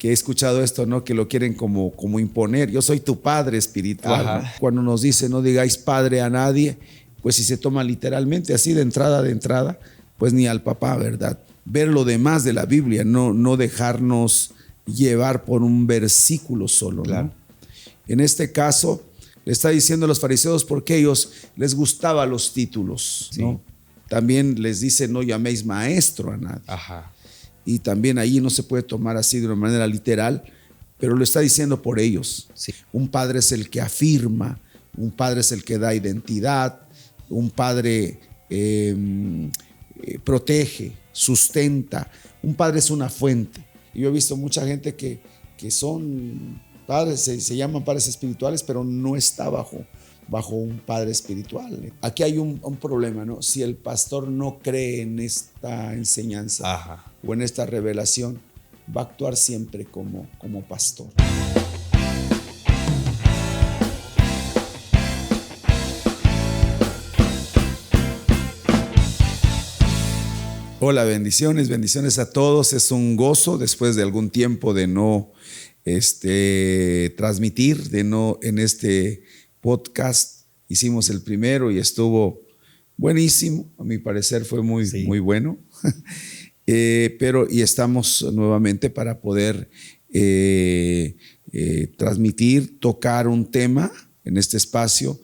que he escuchado esto, ¿no? Que lo quieren como imponer. Yo soy tu padre espiritual, ¿no? Cuando nos dice no digáis padre a nadie, pues si se toma literalmente así de entrada, pues ni al papá, ¿verdad? Ver lo demás de la Biblia, no dejarnos llevar por un versículo solo, claro, ¿no? En este caso, le está diciendo a los fariseos porque a ellos les gustaban los títulos, ¿no? También les dice no llaméis maestro a nadie. Y también ahí no se puede tomar así de una manera literal, pero lo está diciendo por ellos. Un padre es el que afirma, un padre es el que da identidad, un padre protege, sustenta, un padre es una fuente. Yo he visto mucha gente que son padres, se llaman padres espirituales, pero no está bajo un padre espiritual. Aquí hay un problema, ¿no? Si el pastor no cree en esta enseñanza o en esta revelación, va a actuar siempre como pastor. Hola, bendiciones a todos. Es un gozo después de algún tiempo de no transmitir, de no en este podcast. Hicimos el primero y estuvo buenísimo. A mi parecer fue muy bueno. Pero estamos nuevamente para poder transmitir, tocar un tema en este espacio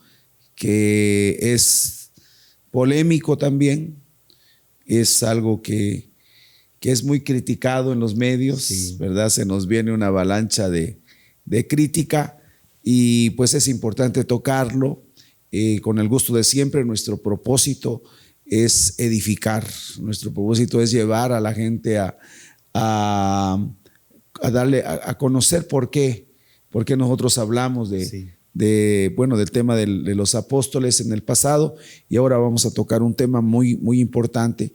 que es polémico también. Es algo que es muy criticado en los medios, ¿verdad? Se nos viene una avalancha de crítica y pues es importante tocarlo con el gusto de siempre. Nuestro propósito es edificar, nuestro propósito es llevar a la gente a darle a conocer por qué nosotros hablamos del tema de los apóstoles en el pasado, y ahora vamos a tocar un tema muy importante,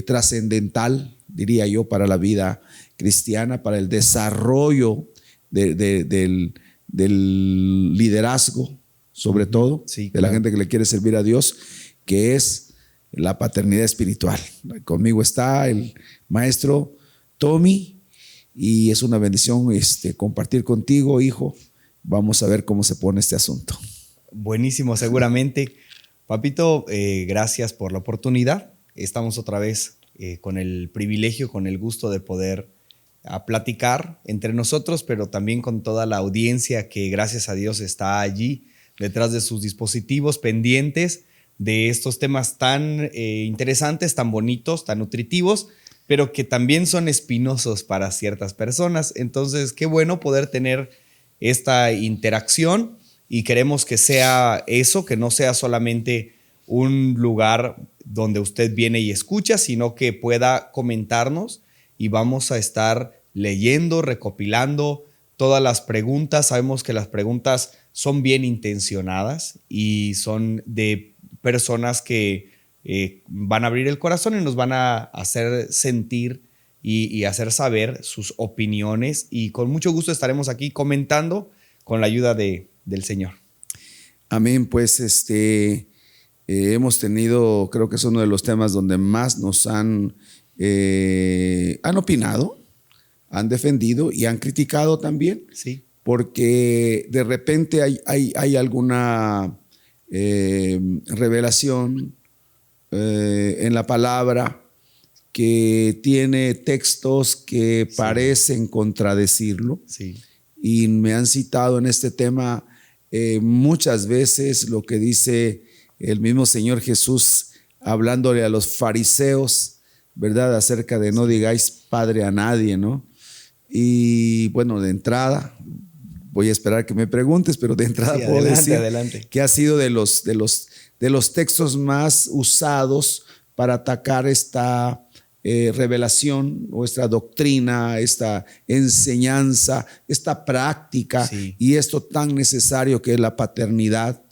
trascendental, diría yo, para la vida cristiana, para el desarrollo del liderazgo, sobre todo, de la gente que le quiere servir a Dios, que es la paternidad espiritual. Conmigo está el maestro Tommy y es una bendición compartir contigo, hijo. Vamos a ver cómo se pone este asunto. Buenísimo, seguramente. Papito, gracias por la oportunidad. Estamos otra vez con el privilegio, con el gusto de poder platicar entre nosotros, pero también con toda la audiencia que gracias a Dios está allí detrás de sus dispositivos, pendientes de estos temas tan interesantes, tan bonitos, tan nutritivos, pero que también son espinosos para ciertas personas. Entonces, qué bueno poder tener esta interacción y queremos que sea eso, que no sea solamente un lugar donde usted viene y escucha, sino que pueda comentarnos y vamos a estar leyendo, recopilando todas las preguntas. Sabemos que las preguntas son bien intencionadas y son de personas que van a abrir el corazón y nos van a hacer sentir y hacer saber sus opiniones, y con mucho gusto estaremos aquí comentando con la ayuda del Señor. Amén. Pues hemos tenido, creo que es uno de los temas donde más nos han opinado, han defendido y han criticado también. Sí. Porque de repente hay alguna revelación en la palabra que tiene textos que parecen contradecirlo. Y me han citado en este tema muchas veces lo que dice el mismo Señor Jesús hablándole a los fariseos, ¿verdad? Acerca de no digáis padre a nadie, ¿no? Y bueno, de entrada, voy a esperar que me preguntes, pero de entrada puedo decir que ha sido de los textos más usados para atacar esta revelación o esta doctrina, esta enseñanza, esta práctica y esto tan necesario que es la paternidad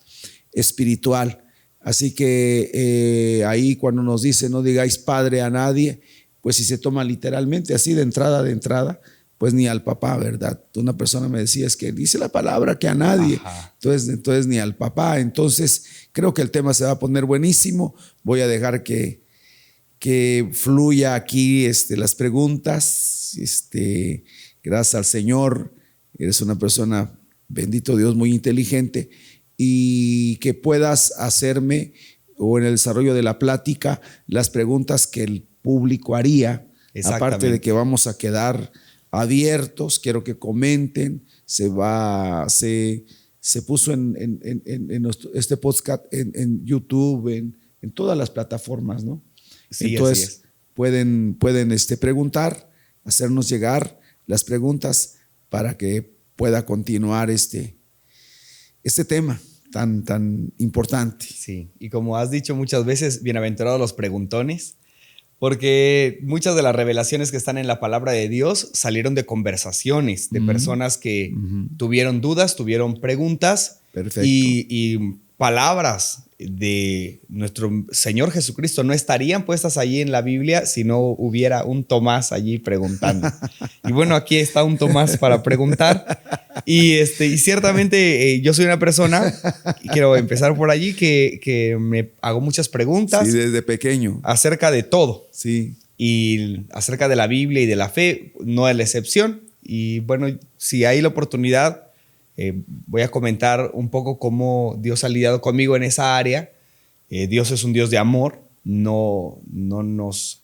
espiritual. Así que ahí cuando nos dice no digáis padre a nadie, pues si se toma literalmente así de entrada, pues ni al papá, ¿verdad? Una persona me decía, es que dice la palabra que a nadie, entonces ni al papá. Entonces creo que el tema se va a poner buenísimo. Voy a dejar que fluya aquí las preguntas gracias al Señor, eres una persona, bendito Dios, muy inteligente, y que puedas hacerme o en el desarrollo de la plática las preguntas que el público haría. Aparte de que vamos a quedar abiertos, quiero que comenten. Se puso en este podcast en YouTube, en todas las plataformas, ¿no? Sí, entonces pueden preguntar, hacernos llegar las preguntas para que pueda continuar este tema tan importante. Sí, y como has dicho muchas veces, bienaventurados los preguntones, porque muchas de las revelaciones que están en la palabra de Dios salieron de conversaciones, de personas que tuvieron dudas, tuvieron preguntas. Perfecto. Y palabras de nuestro Señor Jesucristo no estarían puestas allí en la Biblia si no hubiera un Tomás allí preguntando. Y bueno, aquí está un Tomás para preguntar. Y ciertamente yo soy una persona, y quiero empezar por allí, que me hago muchas preguntas. Sí, desde pequeño. Acerca de todo. Sí. Y acerca de la Biblia y de la fe, no es la excepción. Y bueno, si hay la oportunidad, voy a comentar un poco cómo Dios ha lidiado conmigo en esa área. Dios es un Dios de amor, no nos...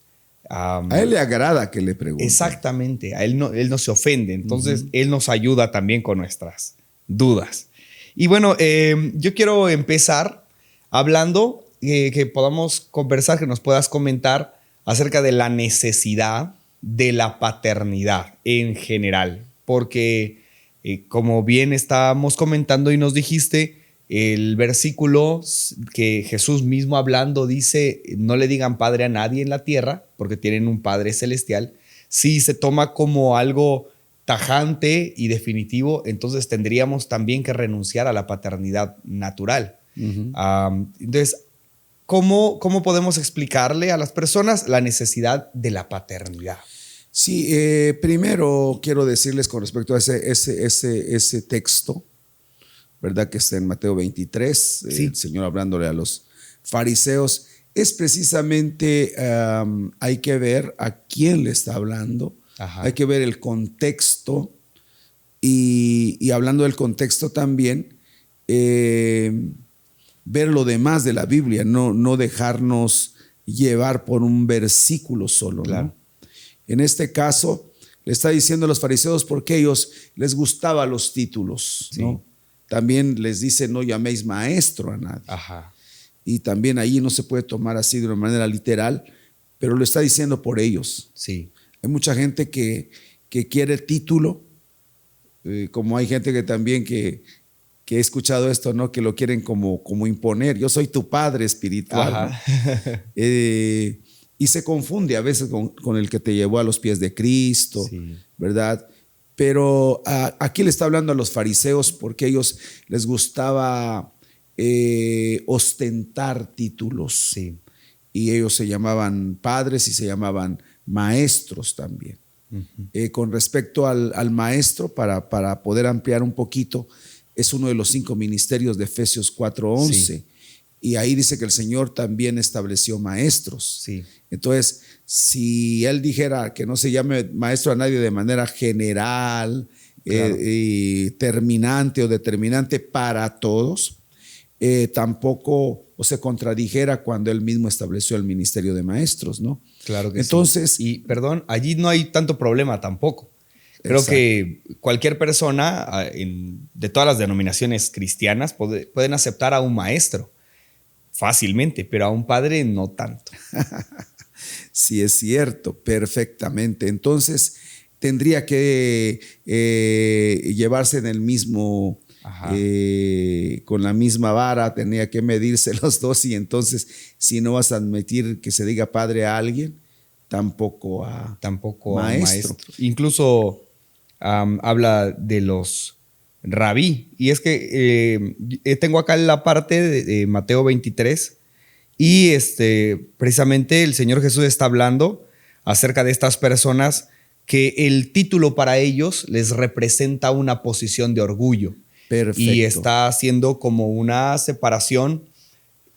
a Él le agrada que le pregunten. Exactamente, a Él no se ofende, entonces Él nos ayuda también con nuestras dudas. Y bueno, yo quiero empezar hablando, que podamos conversar, que nos puedas comentar acerca de la necesidad de la paternidad en general, porque como bien estábamos comentando y nos dijiste, el versículo que Jesús mismo hablando dice, no le digan padre a nadie en la tierra porque tienen un Padre celestial. Si se toma como algo tajante y definitivo, entonces tendríamos también que renunciar a la paternidad natural. Entonces, ¿cómo podemos explicarle a las personas la necesidad de la paternidad? Sí, primero quiero decirles con respecto a ese texto, ¿verdad? Que está en Mateo 23, sí. El Señor hablándole a los fariseos, es precisamente, hay que ver a quién le está hablando. Ajá. Hay que ver el contexto y hablando del contexto también, ver lo demás de la Biblia, no dejarnos llevar por un versículo solo, claro. ¿No? En este caso, le está diciendo a los fariseos porque a ellos les gustaban los títulos, sí. ¿No? También les dice, no llaméis maestro a nadie. Ajá. Y también ahí no se puede tomar así de una manera literal, pero lo está diciendo por ellos. Sí. Hay mucha gente que quiere el título, como hay gente que también que he escuchado esto, ¿no? Que lo quieren como imponer. Yo soy tu padre espiritual. ¿No? Y se confunde a veces con el que te llevó a los pies de Cristo, sí. ¿Verdad? Pero aquí le está hablando a los fariseos porque a ellos les gustaba ostentar títulos. Sí. Y ellos se llamaban padres y se llamaban maestros también. Con respecto al maestro, para poder ampliar un poquito, es uno de los 5 ministerios de Efesios 4:11. Sí. Y ahí dice que el Señor también estableció maestros. Sí. Entonces, si Él dijera que no se llame maestro a nadie de manera general, claro. Terminante o determinante para todos, tampoco se contradijera cuando Él mismo estableció el ministerio de maestros, ¿no? Claro que entonces, sí. Y perdón, allí no hay tanto problema tampoco. Creo exacto. Que cualquier persona de todas las denominaciones cristianas pueden aceptar a un maestro fácilmente, pero a un padre no tanto. Sí, es cierto, perfectamente. Entonces, tendría que llevarse en el mismo, con la misma vara, tenía que medirse los dos, y entonces, si no vas a admitir que se diga padre a alguien, tampoco a maestro. Incluso habla de los rabí, y es que tengo acá la parte de Mateo 23 y precisamente el Señor Jesús está hablando acerca de estas personas que el título para ellos les representa una posición de orgullo. Perfecto. Y está haciendo como una separación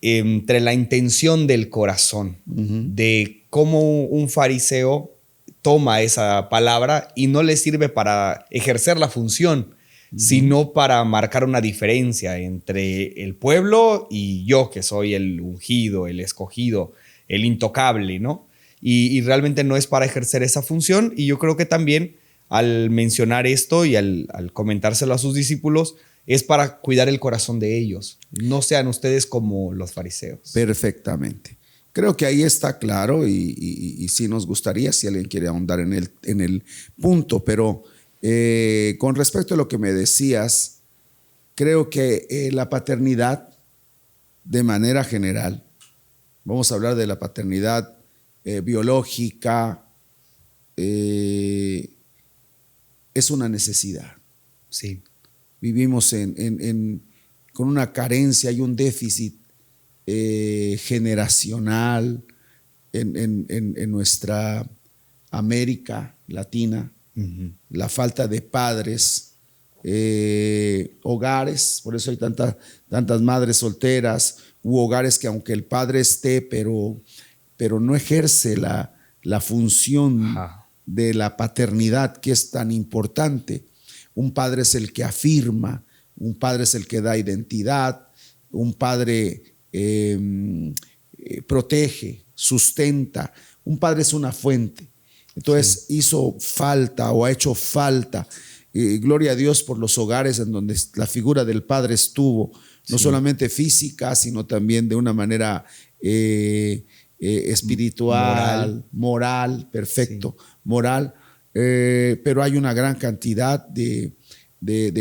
entre la intención del corazón, de cómo un fariseo toma esa palabra y no le sirve para ejercer la función, sino para marcar una diferencia entre el pueblo y yo, que soy el ungido, el escogido, el intocable, ¿no? Y realmente no es para ejercer esa función. Y yo creo que también al mencionar esto y al comentárselo a sus discípulos, es para cuidar el corazón de ellos. No sean ustedes como los fariseos. Perfectamente. Creo que ahí está claro y sí nos gustaría si alguien quiere ahondar en el punto, pero con respecto a lo que me decías, creo que la paternidad de manera general, vamos a hablar de la paternidad biológica, es una necesidad. Sí. Vivimos con una carencia y un déficit generacional en nuestra América Latina, la falta de padres, hogares, por eso hay tantas madres solteras u hogares que aunque el padre esté, pero no ejerce la función de la paternidad que es tan importante. Un padre es el que afirma, un padre es el que da identidad, un padre protege, sustenta, un padre es una fuente. Entonces hizo falta o ha hecho falta. Gloria a Dios por los hogares en donde la figura del padre estuvo, no solamente física, sino también de una manera espiritual, moral, perfecto, moral. Pero hay una gran cantidad de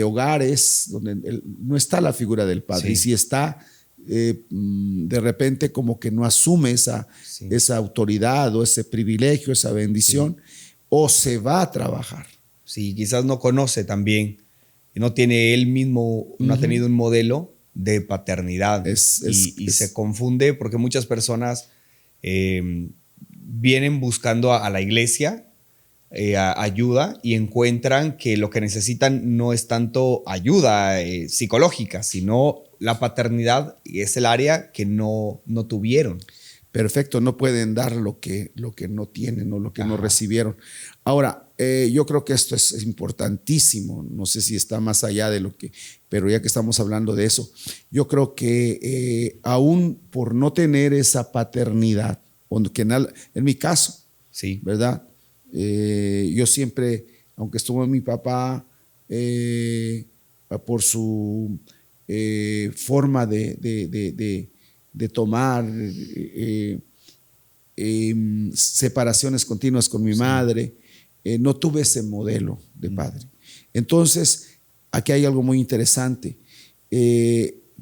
hogares donde no está la figura del padre. Y si está, de repente como que no asume esa autoridad o ese privilegio, esa bendición, o se va a trabajar. Sí, quizás no conoce también, y no tiene él mismo, no ha tenido un modelo de paternidad y se confunde porque muchas personas vienen buscando a la iglesia ayuda y encuentran que lo que necesitan no es tanto ayuda psicológica, sino la paternidad es el área que no tuvieron. Perfecto, no pueden dar lo que no tienen o lo que no recibieron. Ahora, yo creo que esto es importantísimo, no sé si está más allá de lo que, pero ya que estamos hablando de eso, yo creo que aún por no tener esa paternidad, que en mi caso, ¿verdad? Yo siempre, aunque estuvo mi papá, por su forma de tomar separaciones continuas con mi madre, no tuve ese modelo de padre. Entonces, aquí hay algo muy interesante.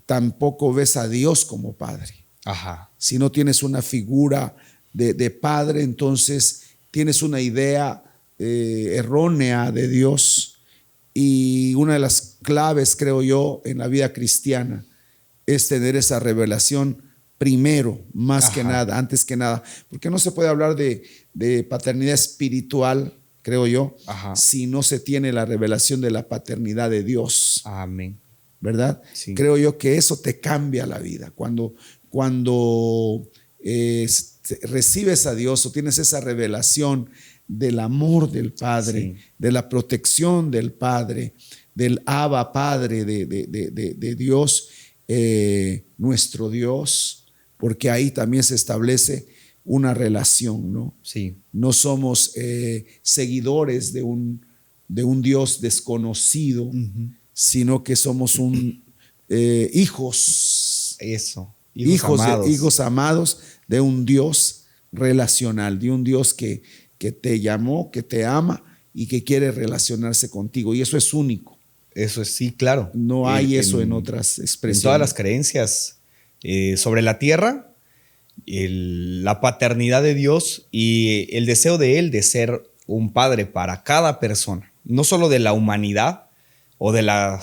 Tampoco ves a Dios como padre. Si no tienes una figura de padre, entonces tienes una idea errónea de Dios. Y una de las claves, creo yo, en la vida cristiana es tener esa revelación primero, más que nada, antes que nada. Porque no se puede hablar de paternidad espiritual, creo yo, si no se tiene la revelación de la paternidad de Dios. Amén. ¿Verdad? Sí. Creo yo que eso te cambia la vida. Cuando recibes a Dios o tienes esa revelación del amor del Padre, de la protección del Padre, del Abba Padre de Dios, nuestro Dios, porque ahí también se establece una relación, ¿no? Sí. No somos seguidores de un Dios desconocido, sino que somos hijos. Eso. Hijos amados de un Dios relacional, de un Dios que te llamó, que te ama y que quiere relacionarse contigo. Y eso es único. Eso es, sí, claro. No hay eso en otras expresiones. En todas las creencias sobre la tierra, la paternidad de Dios y el deseo de Él de ser un padre para cada persona, no solo de la humanidad o de la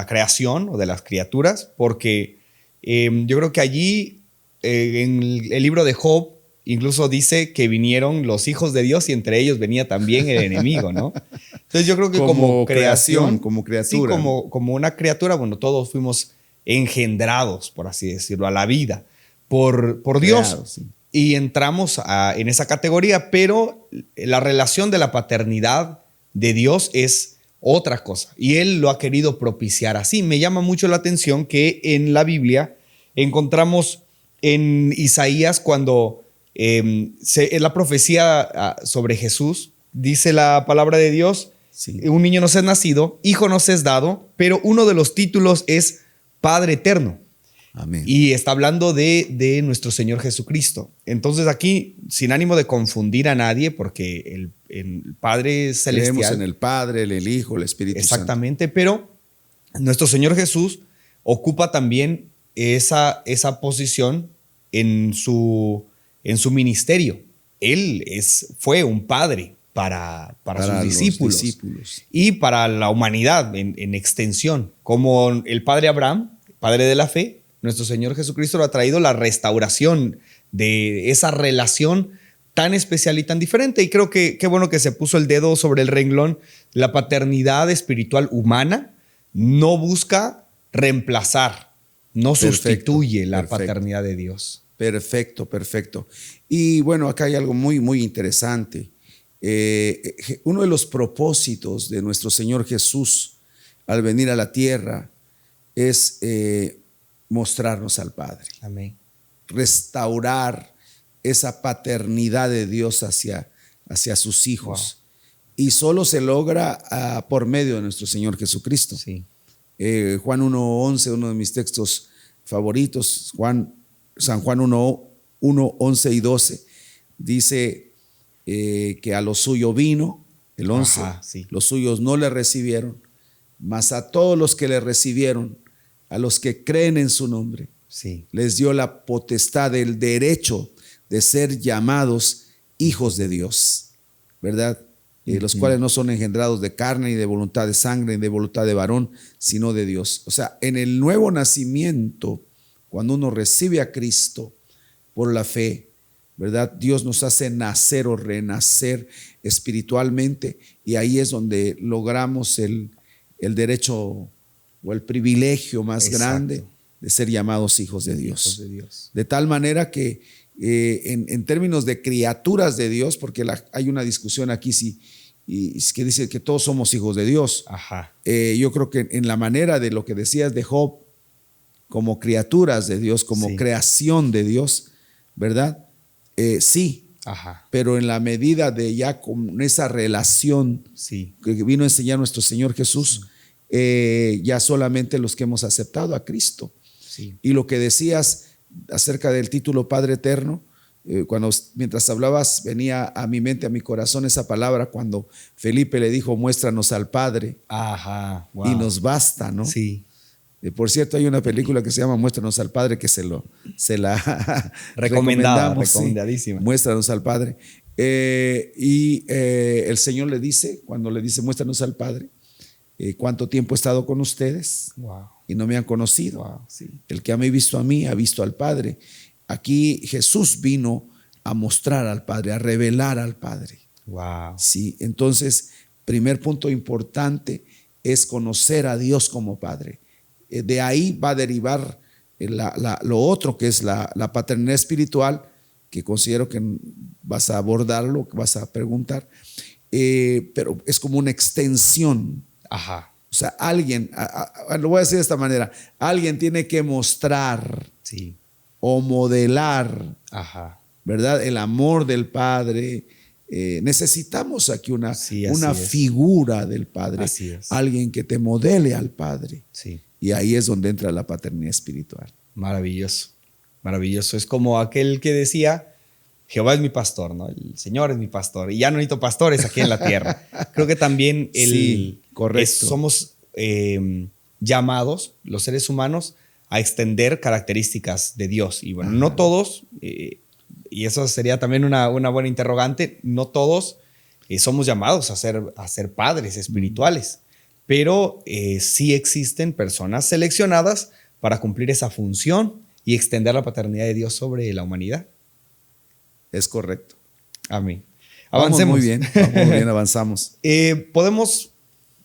creación o de las criaturas, porque yo creo que allí en el libro de Job incluso dice que vinieron los hijos de Dios y entre ellos venía también el enemigo, ¿no? Entonces yo creo que como creación, como criatura. Sí, como una criatura, bueno, todos fuimos engendrados, por así decirlo, a la vida por Dios. Sí. y entramos en esa categoría, pero la relación de la paternidad de Dios es otra cosa y Él lo ha querido propiciar así. Me llama mucho la atención que en la Biblia encontramos en Isaías cuando es la profecía sobre Jesús, dice la palabra de Dios, sí. Un niño nos es nacido, hijo nos es dado, pero uno de los títulos es Padre Eterno. Amén. Y está hablando de nuestro Señor Jesucristo. Entonces aquí, sin ánimo de confundir a nadie, porque el Padre Celestial... Creemos en el Padre, el Hijo, el Espíritu Santo. Exactamente, pero nuestro Señor Jesús ocupa también esa posición en su ministerio. Él fue un padre para sus discípulos y para la humanidad en extensión. Como el padre Abraham, padre de la fe, nuestro Señor Jesucristo lo ha traído la restauración de esa relación tan especial y tan diferente. Y creo que qué bueno que se puso el dedo sobre el renglón. La paternidad espiritual humana no busca reemplazar, no sustituye la paternidad de Dios. Perfecto. Y bueno, acá hay algo muy, muy interesante. Uno de los propósitos de nuestro Señor Jesús al venir a la tierra es mostrarnos al Padre. Amén. Restaurar esa paternidad de Dios hacia sus hijos. Wow. Y solo se logra por medio de nuestro Señor Jesucristo. Sí. Juan 1:11, uno de mis textos favoritos, San Juan 1:11 y 12, dice que a lo suyo vino, el 11, sí. Los suyos no le recibieron, mas a todos los que le recibieron, a los que creen en su nombre, sí, les dio la potestad, el derecho de ser llamados hijos de Dios, ¿verdad? Los cuales no son engendrados de carne, ni de voluntad de sangre, ni de voluntad de varón, sino de Dios. O sea, en el nuevo nacimiento, cuando uno recibe a Cristo por la fe, ¿verdad? Dios nos hace nacer o renacer espiritualmente, y ahí es donde logramos el derecho o el privilegio más grande de ser llamados hijos de Dios. Hijos de Dios. De tal manera que en términos de criaturas de Dios, porque hay una discusión aquí que dice que todos somos hijos de Dios. Ajá. Yo creo que en la manera de lo que decías de Job, como criaturas de Dios, como creación de Dios, ¿verdad? Sí. Ajá. Pero en la medida de ya con esa relación que vino a enseñar nuestro Señor Jesús, ya solamente los que hemos aceptado a Cristo. Sí. Y lo que decías acerca del título Padre Eterno, mientras hablabas venía a mi mente, a mi corazón esa palabra cuando Felipe le dijo muéstranos al Padre. Ajá, wow. Y nos basta, ¿no? Sí. Por cierto, hay una película que se llama Muéstranos al Padre, que se la recomendadísima. Sí, Muéstranos al Padre. El Señor le dice, cuando le dice muéstranos al Padre, ¿cuánto tiempo he estado con ustedes? Wow. Y no me han conocido. Wow, sí. El que me ha visto a mí, ha visto al Padre. Aquí Jesús vino a mostrar al Padre, a revelar al Padre. Wow. Sí, entonces, primer punto importante es conocer a Dios como Padre. De ahí va a derivar lo otro, que es la paternidad espiritual, que considero que vas a abordarlo, que vas a preguntar, pero es como una extensión. Ajá. O sea, alguien, lo voy a decir de esta manera, alguien tiene que mostrar o modelar, ¿verdad? El amor del Padre. Necesitamos aquí una figura del Padre, alguien que te modele al Padre. Sí. Y ahí es donde entra la paternidad espiritual. Maravilloso, maravilloso. Es como aquel que decía, Jehová es mi pastor, ¿no? El Señor es mi pastor y ya no necesito pastores aquí en la tierra. Creo que también somos llamados, los seres humanos, a extender características de Dios. Y bueno, no todos, y eso sería también una buena interrogante, no todos somos llamados a ser padres espirituales. Pero sí existen personas seleccionadas para cumplir esa función y extender la paternidad de Dios sobre la humanidad. Es correcto. Amén. Avancemos. Vamos muy bien, avanzamos. ¿Podemos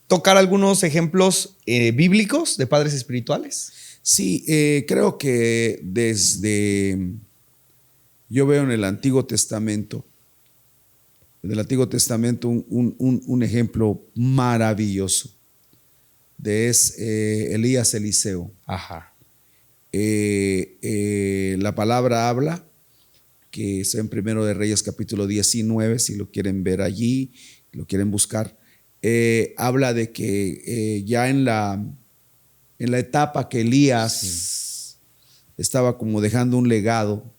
tocar algunos ejemplos bíblicos de padres espirituales? Sí, creo que desde Yo veo en el Antiguo Testamento, un ejemplo maravilloso de Elías Eliseo. Ajá. La palabra habla, que está en Primero de Reyes capítulo 19, si lo quieren ver allí, lo quieren buscar, habla de que ya en la etapa que Elías estaba como dejando un legado,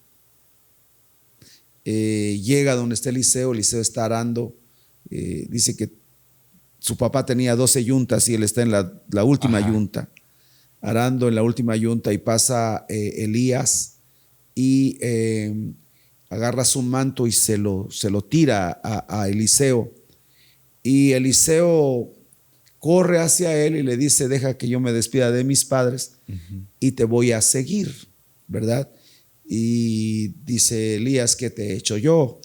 llega donde está Eliseo está arando, dice que su papá tenía 12 yuntas y él está en la última yunta, arando en la última yunta, y pasa Elías y agarra su manto y se lo tira a Eliseo, y Eliseo corre hacia él y le dice: deja que yo me despida de mis padres y te voy a seguir, ¿verdad? Y dice Elías: ¿qué te he hecho yo?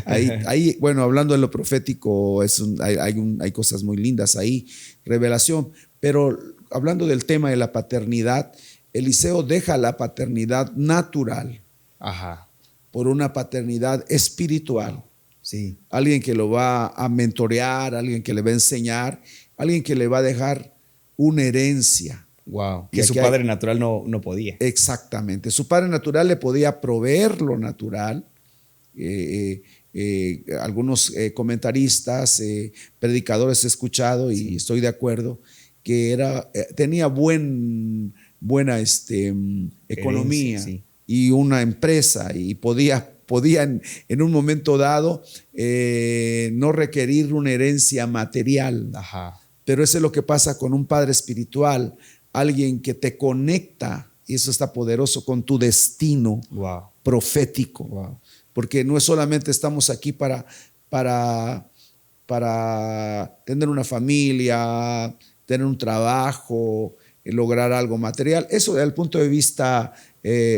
Ahí, bueno, hablando de lo profético, hay cosas muy lindas ahí, revelación. Pero hablando del tema de la paternidad, Eliseo deja la paternidad natural por una paternidad espiritual. Sí. Alguien que lo va a mentorear, alguien que le va a enseñar, alguien que le va a dejar una herencia. Wow. Que su padre natural no podía. Exactamente. Su padre natural le podía proveer lo natural. Algunos comentaristas, predicadores he escuchado, y estoy de acuerdo, que tenía buena economía, herencia, y una empresa, y podía en un momento dado no requerir una herencia material. Pero eso es lo que pasa con un padre espiritual, alguien que te conecta, y eso está poderoso, con tu destino profético. Porque no es solamente estamos aquí para tener una familia, tener un trabajo, lograr algo material. Eso desde el punto de vista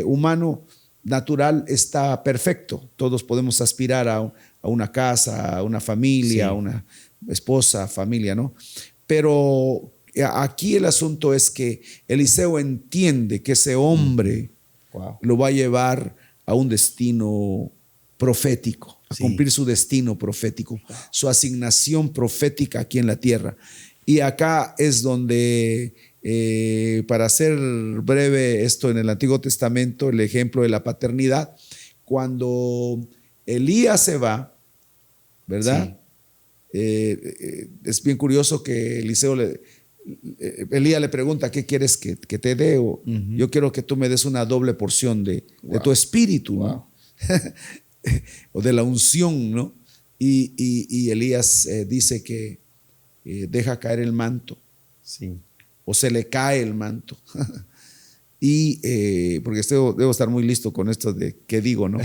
humano, natural, está perfecto. Todos podemos aspirar a una casa, a una familia, a una esposa, familia, ¿no? Pero aquí el asunto es que Eliseo entiende que ese hombre lo va a llevar a un destino profético, a cumplir su destino profético, su asignación profética aquí en la tierra. Y acá es donde, para hacer breve esto en el Antiguo Testamento, el ejemplo de la paternidad, cuando Elías se va, ¿verdad? Es bien curioso que Elías le pregunta: ¿qué quieres que te dé? Yo quiero que tú me des una doble porción de tu espíritu, ¿no? O de la unción, ¿no? Y Elías dice que deja caer el manto, o se le cae el manto. Y porque debo estar muy listo con esto de qué digo, ¿no?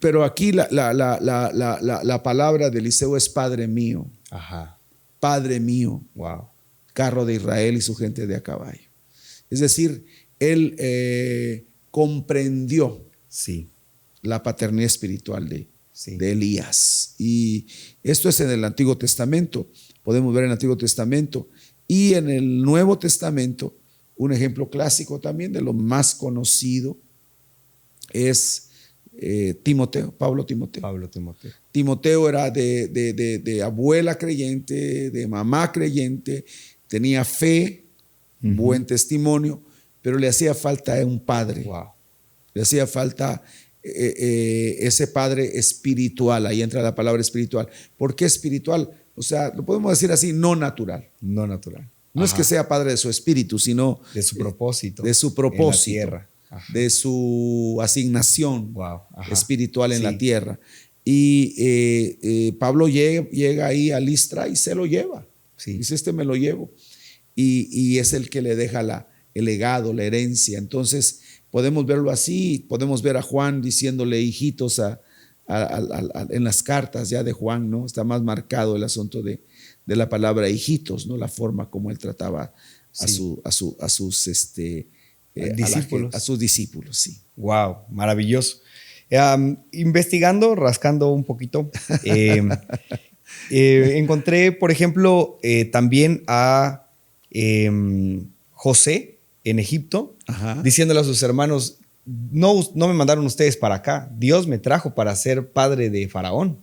Pero aquí la palabra de Eliseo es Padre mío. Padre mío. Carro de Israel y su gente de a caballo. Es decir, él comprendió la paternidad espiritual de Elías. Y esto es en el Antiguo Testamento. Podemos ver en el Antiguo Testamento. Y en el Nuevo Testamento, un ejemplo clásico también de lo más conocido es Pablo Timoteo. Timoteo era de abuela creyente, de mamá creyente, tenía fe, buen testimonio, pero le hacía falta un padre. Le hacía falta ese padre espiritual. Ahí entra la palabra espiritual. ¿Por qué espiritual? O sea, lo podemos decir así: no natural. No es que sea padre de su espíritu, sino de su propósito. De su propósito. En la tierra. De su asignación espiritual en la tierra. Y Pablo llega ahí a Listra y se lo lleva. Dice: me lo llevo. Y es el que le deja el legado, la herencia. Entonces podemos verlo así. Podemos ver a Juan diciéndole hijitos en las cartas ya de Juan, ¿no? Está más marcado el asunto de la palabra hijitos, ¿no? La forma como él trataba a sus discípulos. Wow, maravilloso. Investigando, rascando un poquito, encontré, por ejemplo, también a José en Egipto, diciéndole a sus hermanos: no me mandaron ustedes para acá, Dios me trajo para ser padre de Faraón.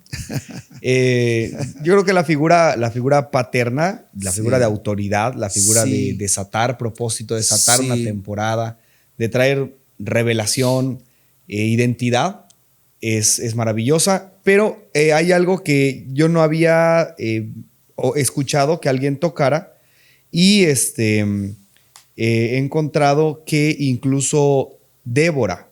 Yo creo que la figura paterna, la figura de autoridad, la figura de desatar propósito, desatar una temporada, de traer revelación, identidad, es maravillosa, pero hay algo que yo no había escuchado que alguien tocara y he encontrado que incluso Débora,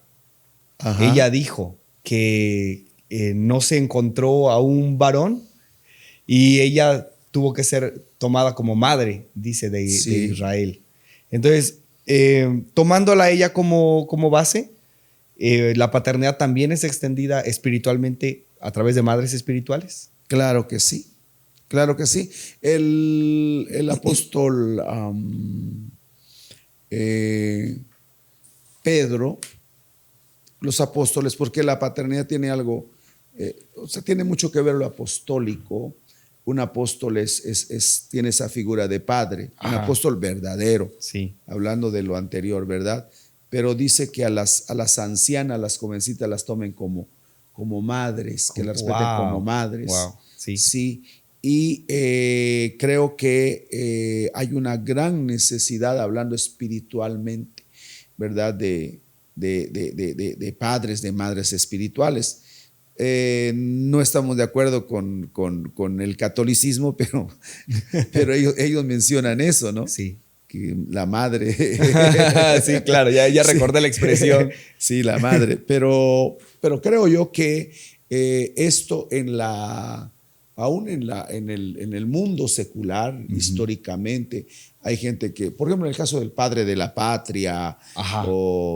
ella dijo que no se encontró a un varón y ella tuvo que ser tomada como madre, dice, de Israel. Entonces, tomándola a ella como base, la paternidad también es extendida espiritualmente a través de madres espirituales. Claro que sí, claro que sí. El apóstol Pedro, los apóstoles, porque la paternidad tiene algo, tiene mucho que ver lo apostólico. Un apóstol tiene esa figura de padre, un apóstol verdadero, hablando de lo anterior, ¿verdad? Pero dice que a las ancianas, las jovencitas las tomen como madres, que las respeten como madres. Wow. Sí. Y creo que hay una gran necesidad, hablando espiritualmente, ¿verdad? De padres, de madres espirituales. No estamos de acuerdo con el catolicismo, pero ellos mencionan eso, ¿no? Sí. Que la madre. Sí, claro, ya recordé la expresión. Sí, la madre. Pero creo yo que esto aún en el mundo secular, históricamente, hay gente que, por ejemplo, en el caso del padre de la patria,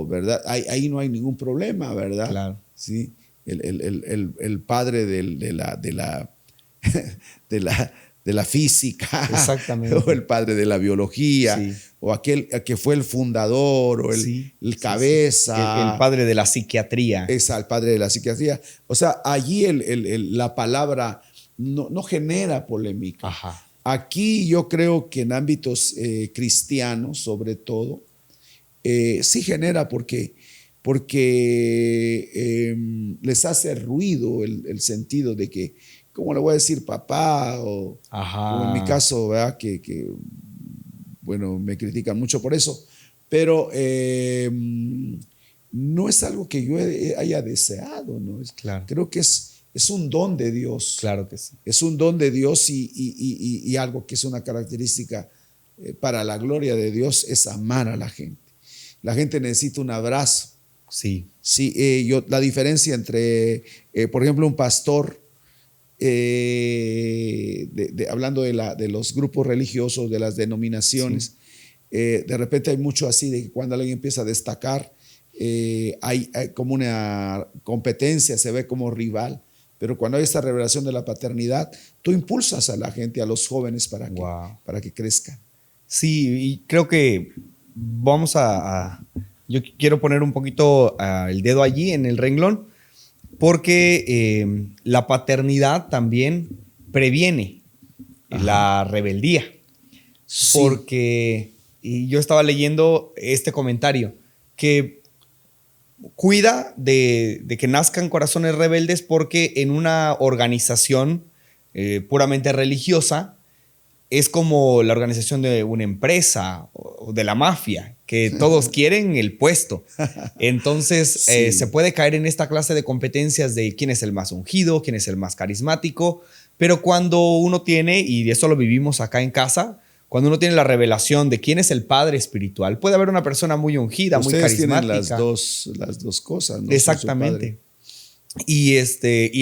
¿verdad? Ahí no hay ningún problema, ¿verdad? Claro. Sí. El padre de la física. Exactamente. O el padre de la biología, o aquel que fue el fundador, o el cabeza. El padre de la psiquiatría. El padre de la psiquiatría. O sea, allí la palabra no genera polémica. Aquí yo creo que en ámbitos cristianos, sobre todo, sí genera porque les hace ruido el sentido de que, ¿cómo le voy a decir papá? O en mi caso, ¿verdad? Que bueno, me critican mucho por eso, pero no es algo que yo haya deseado, ¿no? Claro. Creo que es un don de Dios. Claro que sí. Es un don de Dios y algo que es una característica para la gloria de Dios es amar a la gente. La gente necesita un abrazo. Sí. Sí, la diferencia entre, por ejemplo, un pastor, hablando de los grupos religiosos, de las denominaciones, de repente hay mucho así de que cuando alguien empieza a destacar, hay como una competencia, se ve como rival. Pero cuando hay esta revelación de la paternidad, tú impulsas a la gente, a los jóvenes para que crezcan. Sí, y creo que yo quiero poner un poquito el dedo allí en el renglón, porque la paternidad también previene la rebeldía. Sí. Porque yo estaba leyendo este comentario, que cuida de que nazcan corazones rebeldes, porque en una organización puramente religiosa es como la organización de una empresa o de la mafia, que todos quieren el puesto. Entonces se puede caer en esta clase de competencias de quién es el más ungido, quién es el más carismático, pero cuando uno tiene, y eso lo vivimos acá en casa, cuando uno tiene la revelación de quién es el padre espiritual, puede haber una persona muy ungida, muy carismática. Ustedes tienen las dos cosas, ¿no? Exactamente. Y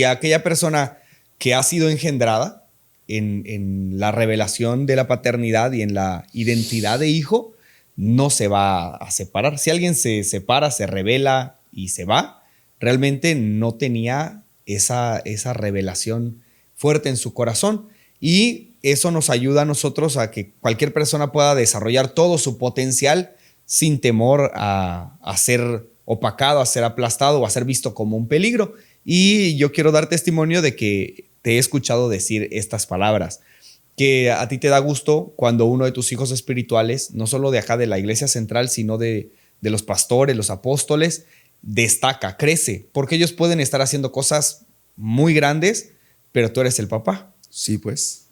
aquella persona que ha sido engendrada en la revelación de la paternidad y en la identidad de hijo, no se va a separar. Si alguien se separa, se revela y se va, realmente no tenía esa revelación fuerte en su corazón. Y eso nos ayuda a nosotros a que cualquier persona pueda desarrollar todo su potencial sin temor a ser opacado, a ser aplastado o a ser visto como un peligro. Y yo quiero dar testimonio de que te he escuchado decir estas palabras, que a ti te da gusto cuando uno de tus hijos espirituales, no solo de acá de la iglesia central, sino de los pastores, los apóstoles, destaca, crece, porque ellos pueden estar haciendo cosas muy grandes, pero tú eres el papá. Sí, pues.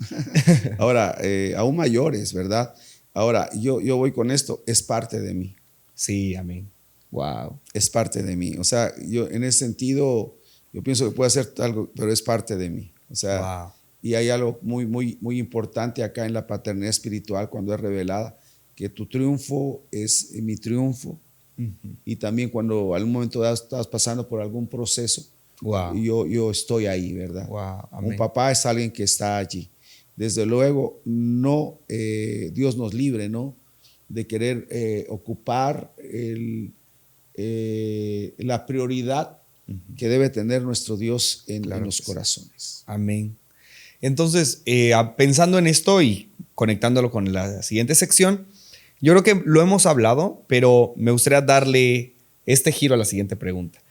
Ahora, aún mayores, ¿verdad? Ahora, yo voy con esto, es parte de mí. Sí, amén. Wow. Es parte de mí. O sea, yo en ese sentido, yo pienso que puedo hacer algo, pero es parte de mí. O sea, Wow. y hay algo muy, muy, muy importante acá en la paternidad espiritual cuando es revelada, que tu triunfo es mi triunfo. Y también cuando algún momento estás pasando por algún proceso, Wow. yo estoy ahí, ¿verdad? Wow. Amén. Un papá es alguien que está allí. Desde luego, no, Dios nos libre, ¿no? De querer ocupar la prioridad que debe tener nuestro Dios en los corazones. Amén. Entonces, pensando en esto y conectándolo con la siguiente sección, yo creo que lo hemos hablado, pero me gustaría darle este giro a la siguiente pregunta.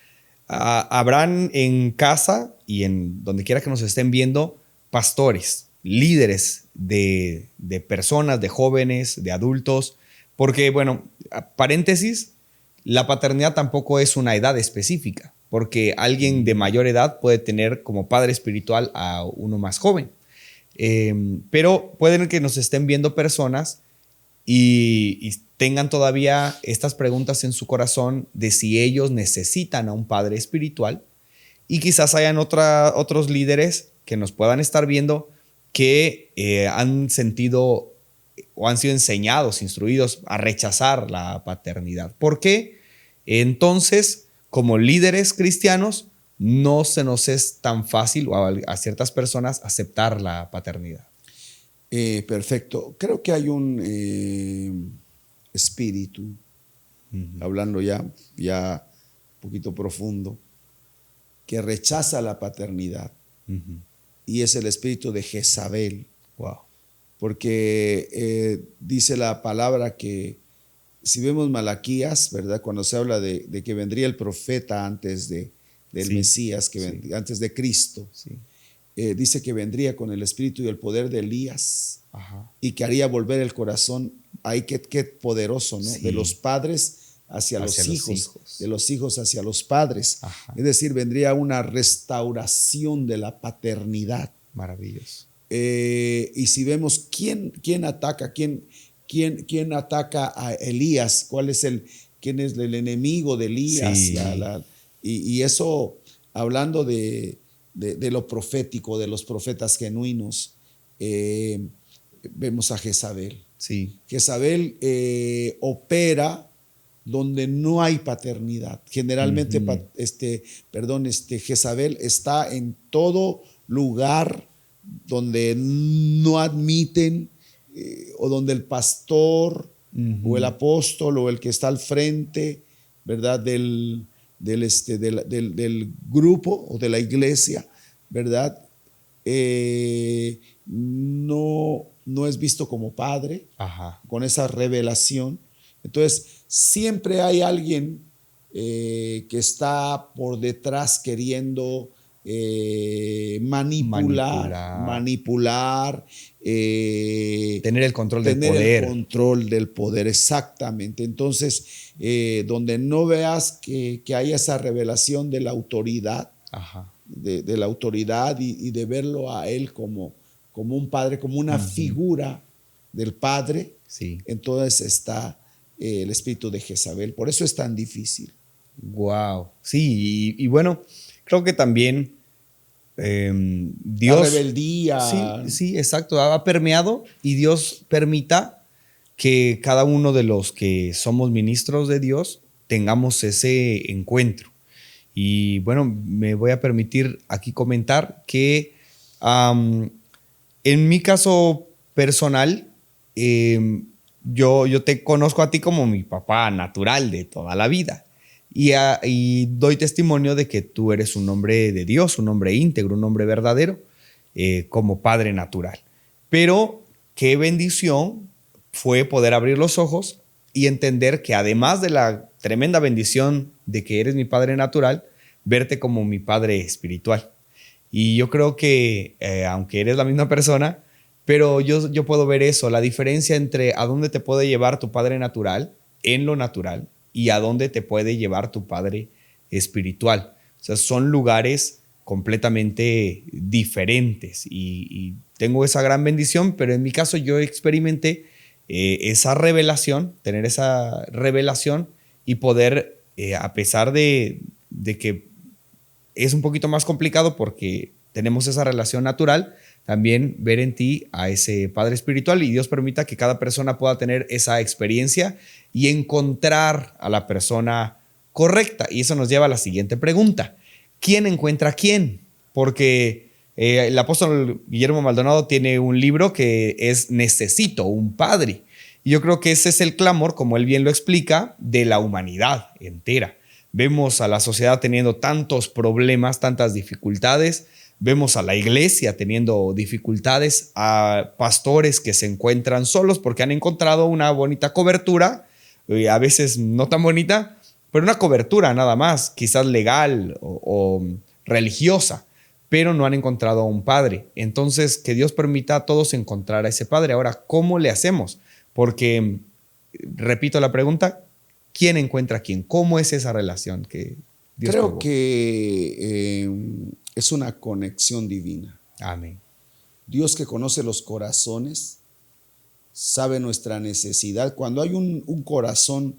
¿Habrán en casa y en donde quiera que nos estén viendo pastores, líderes de personas, de jóvenes, de adultos? Porque, bueno, paréntesis, la paternidad tampoco es una edad específica, porque alguien de mayor edad puede tener como padre espiritual a uno más joven. Pero pueden que nos estén viendo personas y tengan todavía estas preguntas en su corazón de si ellos necesitan a un padre espiritual, y quizás hayan otros líderes que nos puedan estar viendo que han sentido o han sido enseñados, instruidos a rechazar la paternidad. ¿Por qué? Entonces, como líderes cristianos, no se nos es tan fácil o a ciertas personas aceptar la paternidad. Perfecto. Creo que hay un espíritu, hablando ya un poquito profundo, que rechaza la paternidad. Y es el espíritu de Jezabel. Wow. Porque dice la palabra que si vemos Malaquías, ¿verdad? Cuando se habla de que vendría el profeta antes del Mesías, antes de Cristo, dice que vendría con el espíritu y el poder de Elías. Ajá. Y que haría volver el corazón, ay, qué poderoso, ¿no? De los padres hacia los hijos, de los hijos hacia los padres. Ajá. Es decir, vendría una restauración de la paternidad. Maravilloso. Y si vemos quién ataca, quién ataca a Elías, quién es el enemigo de Elías. Sí. Y eso, hablando de lo profético, de los profetas genuinos, vemos a Jezabel. Sí. Jezabel opera donde no hay paternidad. Generalmente, Jezabel está en todo lugar donde no admiten o donde el pastor o el apóstol o el que está al frente, ¿verdad? Del grupo o de la iglesia, ¿verdad? No es visto como padre. Ajá. Con esa revelación. Entonces, siempre hay alguien que está por detrás queriendo manipular, tener el control del poder. Tener el control del poder, exactamente. Entonces, donde no veas que hay esa revelación de la autoridad, ajá, de la autoridad y de verlo a él como un padre, como una figura del padre, sí, entonces está el espíritu de Jezabel. Por eso es tan difícil. Wow. Sí, y bueno, creo que también Dios... La rebeldía. Sí, exacto. Ha permeado y Dios permita que cada uno de los que somos ministros de Dios tengamos ese encuentro. Y bueno, me voy a permitir aquí comentar que en mi caso personal, yo te conozco a ti como mi papá natural de toda la vida. Y doy testimonio de que tú eres un hombre de Dios, un hombre íntegro, un hombre verdadero, como padre natural. Pero qué bendición fue poder abrir los ojos y entender que además de la tremenda bendición de que eres mi padre natural, verte como mi padre espiritual. Y yo creo que, aunque eres la misma persona, pero yo puedo ver eso, la diferencia entre a dónde te puede llevar tu padre natural, en lo natural, y a dónde te puede llevar tu padre espiritual. O sea, son lugares completamente diferentes y tengo esa gran bendición, pero en mi caso yo experimenté esa revelación, tener esa revelación y poder, a pesar de que es un poquito más complicado porque tenemos esa relación natural, también ver en ti a ese Padre espiritual, y Dios permita que cada persona pueda tener esa experiencia y encontrar a la persona correcta. Y eso nos lleva a la siguiente pregunta. ¿Quién encuentra a quién? Porque el apóstol Guillermo Maldonado tiene un libro que es Necesito un Padre. Y yo creo que ese es el clamor, como él bien lo explica, de la humanidad entera. Vemos a la sociedad teniendo tantos problemas, tantas dificultades. Vemos a la iglesia teniendo dificultades, a pastores que se encuentran solos porque han encontrado una bonita cobertura, a veces no tan bonita, pero una cobertura nada más, quizás legal o religiosa, pero no han encontrado a un padre. Entonces, que Dios permita a todos encontrar a ese padre. Ahora, ¿cómo le hacemos? Porque, repito la pregunta, ¿quién encuentra a quién? ¿Cómo es esa relación que Dios Creo provoca? que es una conexión divina. Amén. Dios, que conoce los corazones, sabe nuestra necesidad. Cuando hay un corazón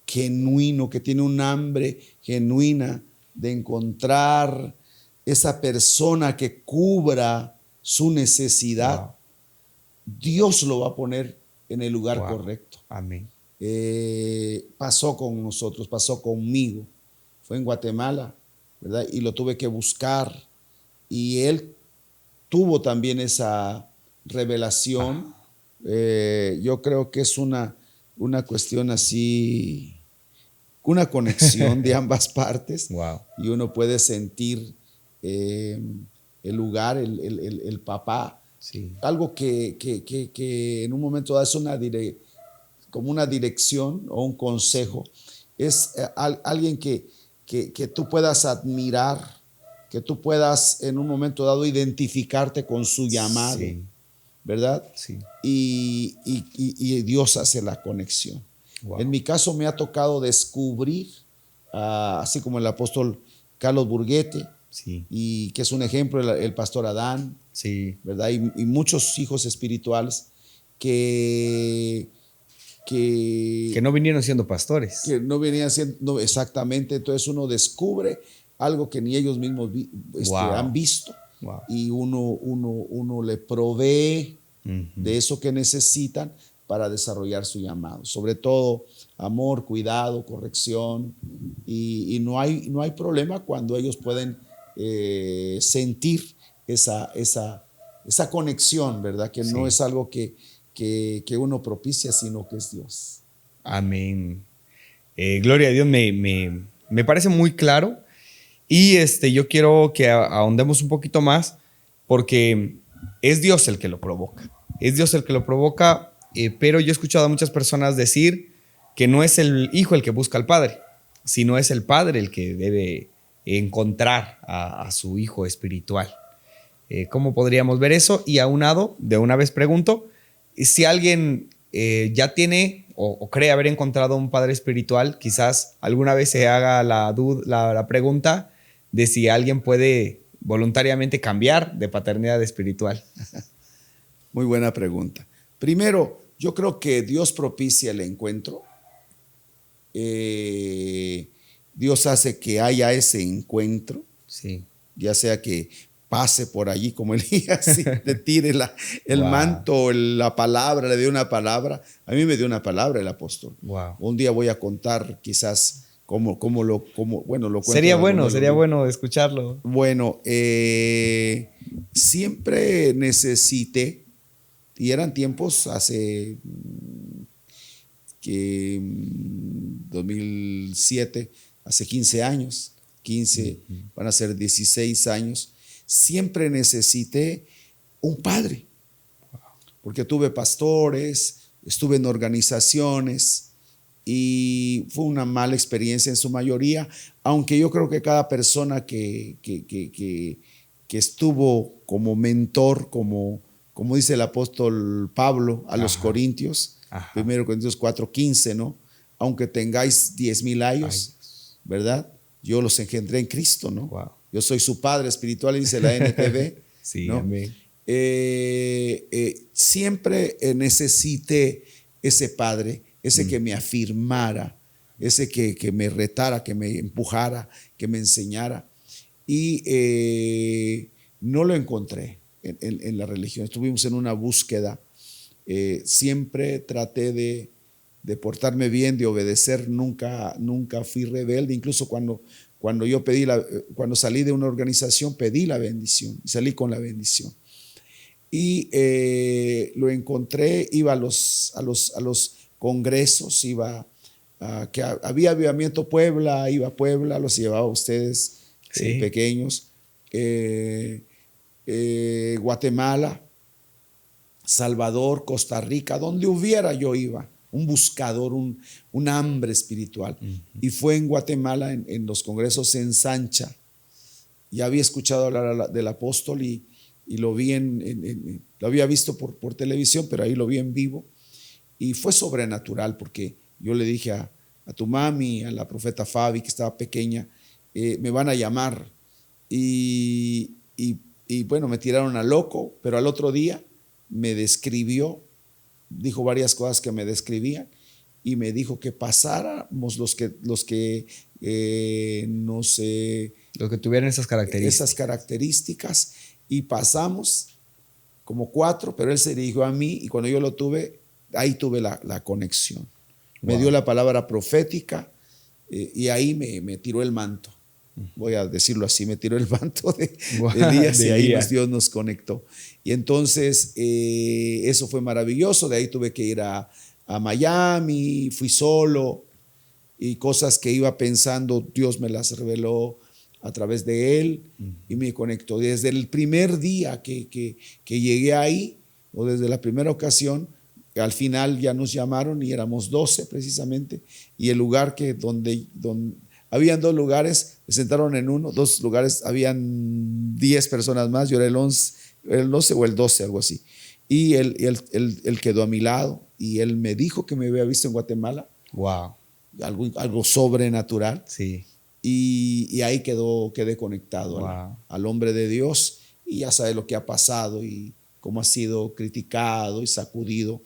genuino, que tiene un hambre genuina de encontrar esa persona que cubra su necesidad, Wow. Dios lo va a poner en el lugar Wow. correcto. Amén. Pasó con nosotros, pasó conmigo. Fue en Guatemala, ¿verdad? Y lo tuve que buscar. Y él tuvo también esa revelación. Yo creo que es una cuestión así, una conexión de ambas partes. Wow. Y uno puede sentir el lugar, el papá. Sí. Algo que en un momento dado es como una dirección o un consejo. Es alguien que tú puedas admirar, que tú puedas en un momento dado identificarte con su llamado, Sí. ¿verdad? Sí. Y Dios hace la conexión. Wow. En mi caso me ha tocado descubrir, así como el apóstol Carlos Burguete, Sí. y que es un ejemplo, el pastor Adán, Sí. ¿verdad? Y muchos hijos espirituales que no vinieron siendo pastores. Que no venían siendo exactamente. Entonces uno descubre algo que ni ellos mismos Wow. han visto. Wow. Y uno le provee de eso que necesitan para desarrollar su llamado. Sobre todo amor, cuidado, corrección. Y no hay problema cuando ellos pueden sentir esa conexión, ¿verdad? Que Sí. no es algo que uno propicia, sino que es Dios. Amén. Gloria a Dios, me parece muy claro. Y yo quiero que ahondemos un poquito más, porque es Dios el que lo provoca. Es Dios el que lo provoca, pero yo he escuchado a muchas personas decir que no es el hijo el que busca al padre, sino es el padre el que debe encontrar a su hijo espiritual. ¿Cómo podríamos ver eso? Y aunado, de una vez pregunto, si alguien ya tiene o cree haber encontrado un padre espiritual, quizás alguna vez se haga la pregunta de si alguien puede voluntariamente cambiar de paternidad espiritual. Muy buena pregunta. Primero, yo creo que Dios propicia el encuentro. Dios hace que haya ese encuentro. Sí. Ya sea que pase por allí como Elías y le tire el Wow. manto, la palabra, le dio una palabra. A mí me dio una palabra el apóstol. Wow. Un día voy a contar quizás cómo lo cuento. Sería bueno escucharlo. Bueno, siempre necesité, y eran tiempos hace 2007, hace 15 años, 15, van a ser 16 años, siempre necesité un padre, porque tuve pastores, estuve en organizaciones y fue una mala experiencia en su mayoría, aunque yo creo que cada persona que estuvo como mentor, como dice el apóstol Pablo a los Corintios, 1 Corintios 4:15, ¿no? Aunque tengáis 10,000 años, ¿verdad? yo los engendré en Cristo, ¿no? Wow. Yo soy su padre espiritual, dice la NTV. Sí, ¿no? amén. Siempre necesité ese padre, ese que me afirmara, ese que me retara, que me empujara, que me enseñara. Y no lo encontré en la religión. Estuvimos en una búsqueda. Siempre traté de portarme bien, de obedecer. Nunca fui rebelde. Incluso cuando yo cuando salí de una organización, pedí la bendición y salí con la bendición. Y lo encontré, iba a los congresos, que había Avivamiento Puebla, iba a Puebla, los llevaba a ustedes pequeños, Guatemala, Salvador, Costa Rica, donde hubiera yo iba, un buscador, un hambre espiritual. Y fue en Guatemala, en los congresos en Sancha. Ya había escuchado hablar del apóstol y lo vi lo había visto por televisión, pero ahí lo vi en vivo. Y fue sobrenatural porque yo le dije a tu mami, a la profeta Fabi, que estaba pequeña, me van a llamar. Y bueno, me tiraron a loco, pero al otro día me describió, dijo varias cosas que me describían y me dijo que pasáramos los que tuvieran esas características. Esas características, y pasamos como 4, pero él se dirigió a mí y cuando yo lo tuve, ahí tuve la conexión. Me dio la palabra profética y ahí me tiró el manto. Voy a decirlo así, me tiró el manto de Elías y ahí Dios nos conectó. Y entonces eso fue maravilloso. De ahí tuve que ir a Miami, fui solo y cosas que iba pensando, Dios me las reveló a través de él y me conectó. Desde el primer día que llegué ahí, o desde la primera ocasión, al final ya nos llamaron y éramos 12 precisamente, y el lugar donde habían 2 lugares, me sentaron en 2 lugares, habían 10 personas más, yo era el 11 o el 12, algo así. Y él quedó a mi lado y él me dijo que me había visto en Guatemala. Wow. Algo sobrenatural. Sí. Y ahí quedé conectado al hombre de Dios, y ya sabe lo que ha pasado y cómo ha sido criticado y sacudido,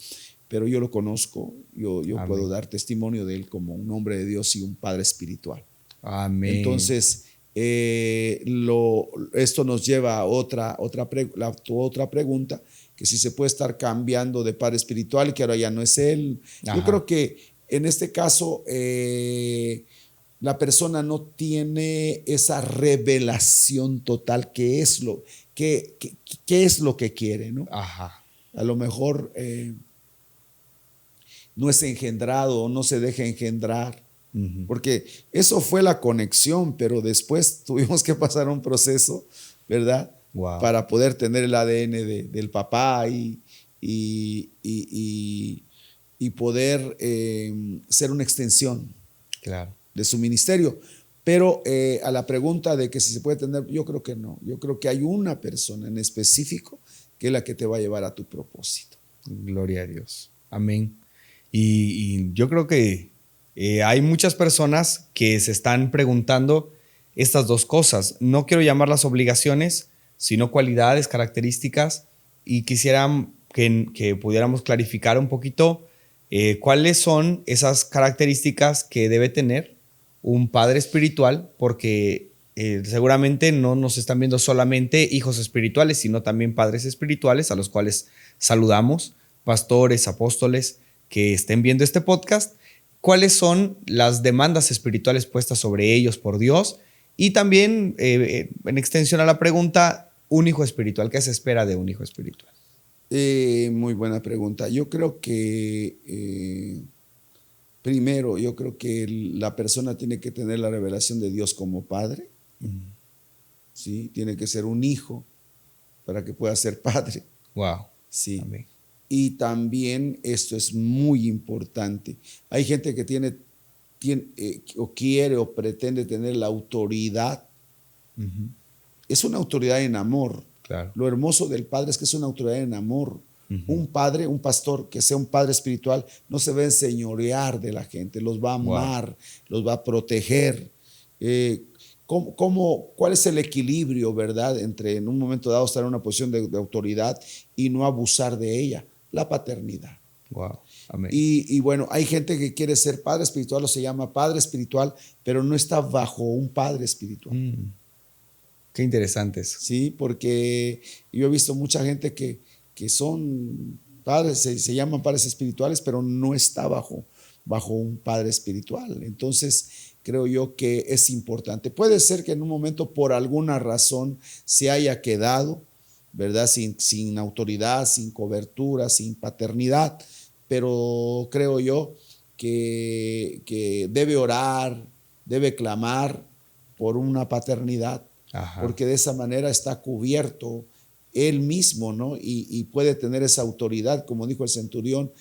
pero yo lo conozco, yo puedo dar testimonio de él como un hombre de Dios y un padre espiritual. Amén. Entonces, esto nos lleva a otra pregunta, que si se puede estar cambiando de padre espiritual y que ahora ya no es él. Ajá. Yo creo que en este caso la persona no tiene esa revelación total, qué es lo que quiere, ¿no? Ajá. A lo mejor no es engendrado o no se deja engendrar, porque eso fue la conexión, pero después tuvimos que pasar un proceso, ¿verdad? Wow. Para poder tener el ADN del papá y poder ser una extensión. Claro. De su ministerio. Pero a la pregunta de que si se puede tener, yo creo que no. Yo creo que hay una persona en específico que es la que te va a llevar a tu propósito. Gloria a Dios. Amén. Y yo creo que hay muchas personas que se están preguntando estas 2 cosas. No quiero llamarlas obligaciones, sino cualidades, características, y quisiera que pudiéramos clarificar un poquito cuáles son esas características que debe tener un padre espiritual, porque seguramente no nos están viendo solamente hijos espirituales, sino también padres espirituales a los cuales saludamos, pastores, apóstoles que estén viendo este podcast. ¿Cuáles son las demandas espirituales puestas sobre ellos por Dios? Y también, en extensión a la pregunta, un hijo espiritual, ¿qué se espera de un hijo espiritual? Muy buena pregunta. Yo creo que primero, yo creo que la persona tiene que tener la revelación de Dios como padre. ¿Sí? Tiene que ser un hijo para que pueda ser padre. Wow. Sí. Amén. Y también esto es muy importante. Hay gente que tiene o quiere o pretende tener la autoridad. Es una autoridad en amor. Claro. Lo hermoso del padre es que es una autoridad en amor. Un padre, un pastor que sea un padre espiritual no se va a enseñorear de la gente, los va a amar, los va a proteger. ¿Cuál es el equilibrio, verdad, entre en un momento dado estar en una posición de autoridad y no abusar de ella? La paternidad. Wow. Amén. Y bueno, hay gente que quiere ser padre espiritual o se llama padre espiritual, pero no está bajo un padre espiritual. Qué interesante eso. Sí, porque yo he visto mucha gente que son padres, se llaman padres espirituales, pero no está bajo un padre espiritual. Entonces, creo yo que es importante. Puede ser que en un momento, por alguna razón, se haya quedado, ¿verdad? Sin autoridad, sin cobertura, sin paternidad, pero creo yo que debe orar, debe clamar por una paternidad. Ajá. Porque de esa manera está cubierto él mismo, ¿no? Y puede tener esa autoridad, como dijo el centurión,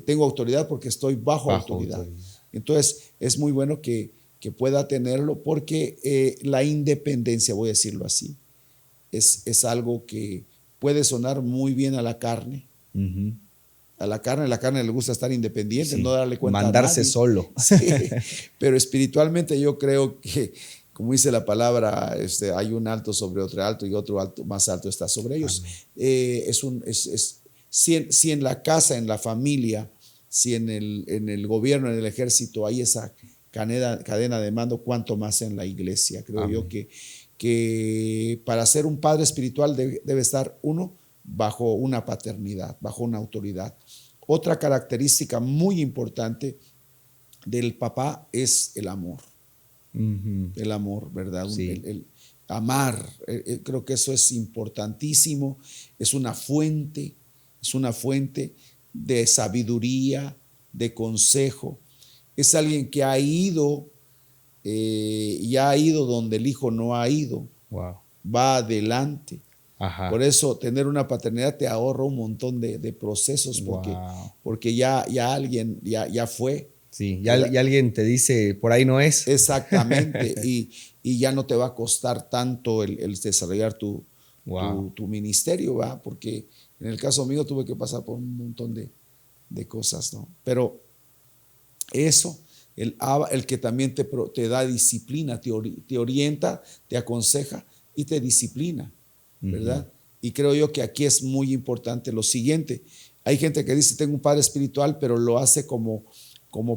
tengo autoridad porque estoy bajo autoridad. Entonces es muy bueno que pueda tenerlo, porque la independencia, voy a decirlo así, es algo que puede sonar muy bien a la carne. A la carne le gusta estar independiente, sí, no darle cuenta mandarse a nadie. Solo. Sí, pero espiritualmente yo creo que, como dice la palabra, hay un alto sobre otro alto y otro alto más alto está sobre ellos. Si en la casa, en la familia, si en el gobierno, en el ejército hay esa cadena de mando, cuánto más en la iglesia. Creo yo que para ser un padre espiritual debe estar uno bajo una paternidad, bajo una autoridad. Otra característica muy importante del papá es el amor. El amor, ¿verdad? Sí. El amar, creo que eso es importantísimo. Es una fuente de sabiduría, de consejo. Es alguien que ha ido y ha ido donde el hijo no ha ido. Wow. Va adelante. Ajá. Por eso tener una paternidad te ahorra un montón de procesos, porque ya alguien ya fue. Sí, ya alguien te dice, por ahí no es. Exactamente, y ya no te va a costar tanto el desarrollar tu ministerio, ¿va? Porque en el caso mío tuve que pasar por un montón de cosas, ¿no? Pero eso, el que también te da disciplina, te orienta, te aconseja y te disciplina, ¿verdad? Y creo yo que aquí es muy importante lo siguiente. Hay gente que dice, tengo un padre espiritual, pero lo hace como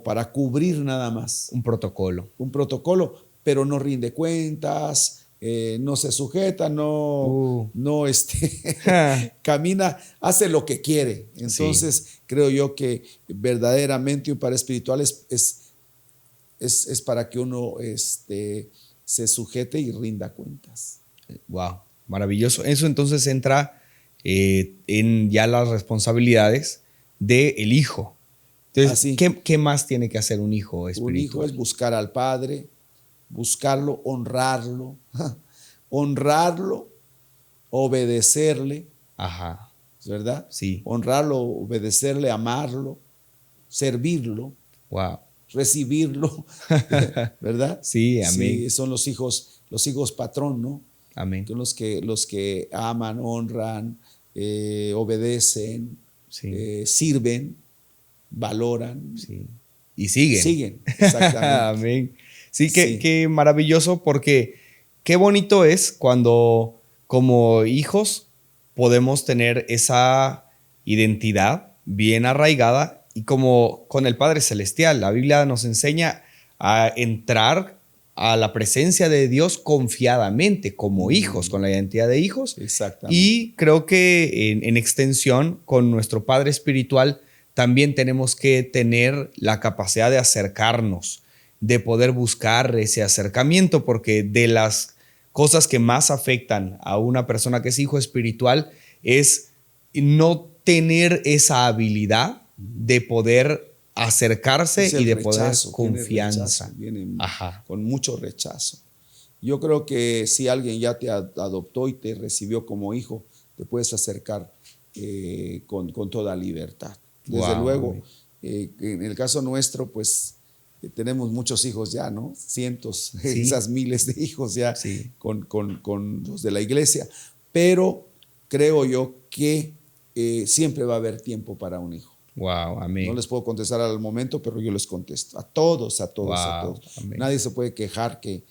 para cubrir nada más. Un protocolo, pero no rinde cuentas, no se sujeta, no camina, hace lo que quiere. Entonces, creo yo que verdaderamente un padre espiritual es para que uno se sujete y rinda cuentas. Wow, maravilloso. Eso entonces entra en ya las responsabilidades del hijo. Entonces, ¿qué más tiene que hacer un hijo espiritual? Un hijo es buscar al Padre, buscarlo, honrarlo, obedecerle. Ajá. ¿Verdad? Sí. Honrarlo, obedecerle, amarlo, servirlo. Wow. Recibirlo, ¿verdad? Sí, amén. Sí, son los hijos patrón, ¿no? Amén. Son los que aman, honran, obedecen, sí. Sirven, valoran. Sí. Y siguen. Siguen, exactamente. Amén. Sí, qué maravilloso, porque qué bonito es cuando como hijos podemos tener esa identidad bien arraigada y como con el Padre Celestial. La Biblia nos enseña a entrar a la presencia de Dios confiadamente como hijos, con la identidad de hijos. Exactamente. Y creo que en extensión con nuestro Padre Espiritual también tenemos que tener la capacidad de acercarnos, de poder buscar ese acercamiento, porque de las cosas que más afectan a una persona que es hijo espiritual es no tener esa habilidad de poder acercarse y de poder confianza. Viene con mucho rechazo. Yo creo que si alguien ya te adoptó y te recibió como hijo, te puedes acercar con toda libertad. Desde luego, en el caso nuestro, pues tenemos muchos hijos ya, ¿no? Cientos, sí. Esas miles de hijos ya sí. con los de la iglesia. Pero creo yo que siempre va a haber tiempo para un hijo. Wow, amén. No les puedo contestar al momento, pero yo les contesto. A todos, a todos, a Wow, todos. amén. Nadie se puede quejar que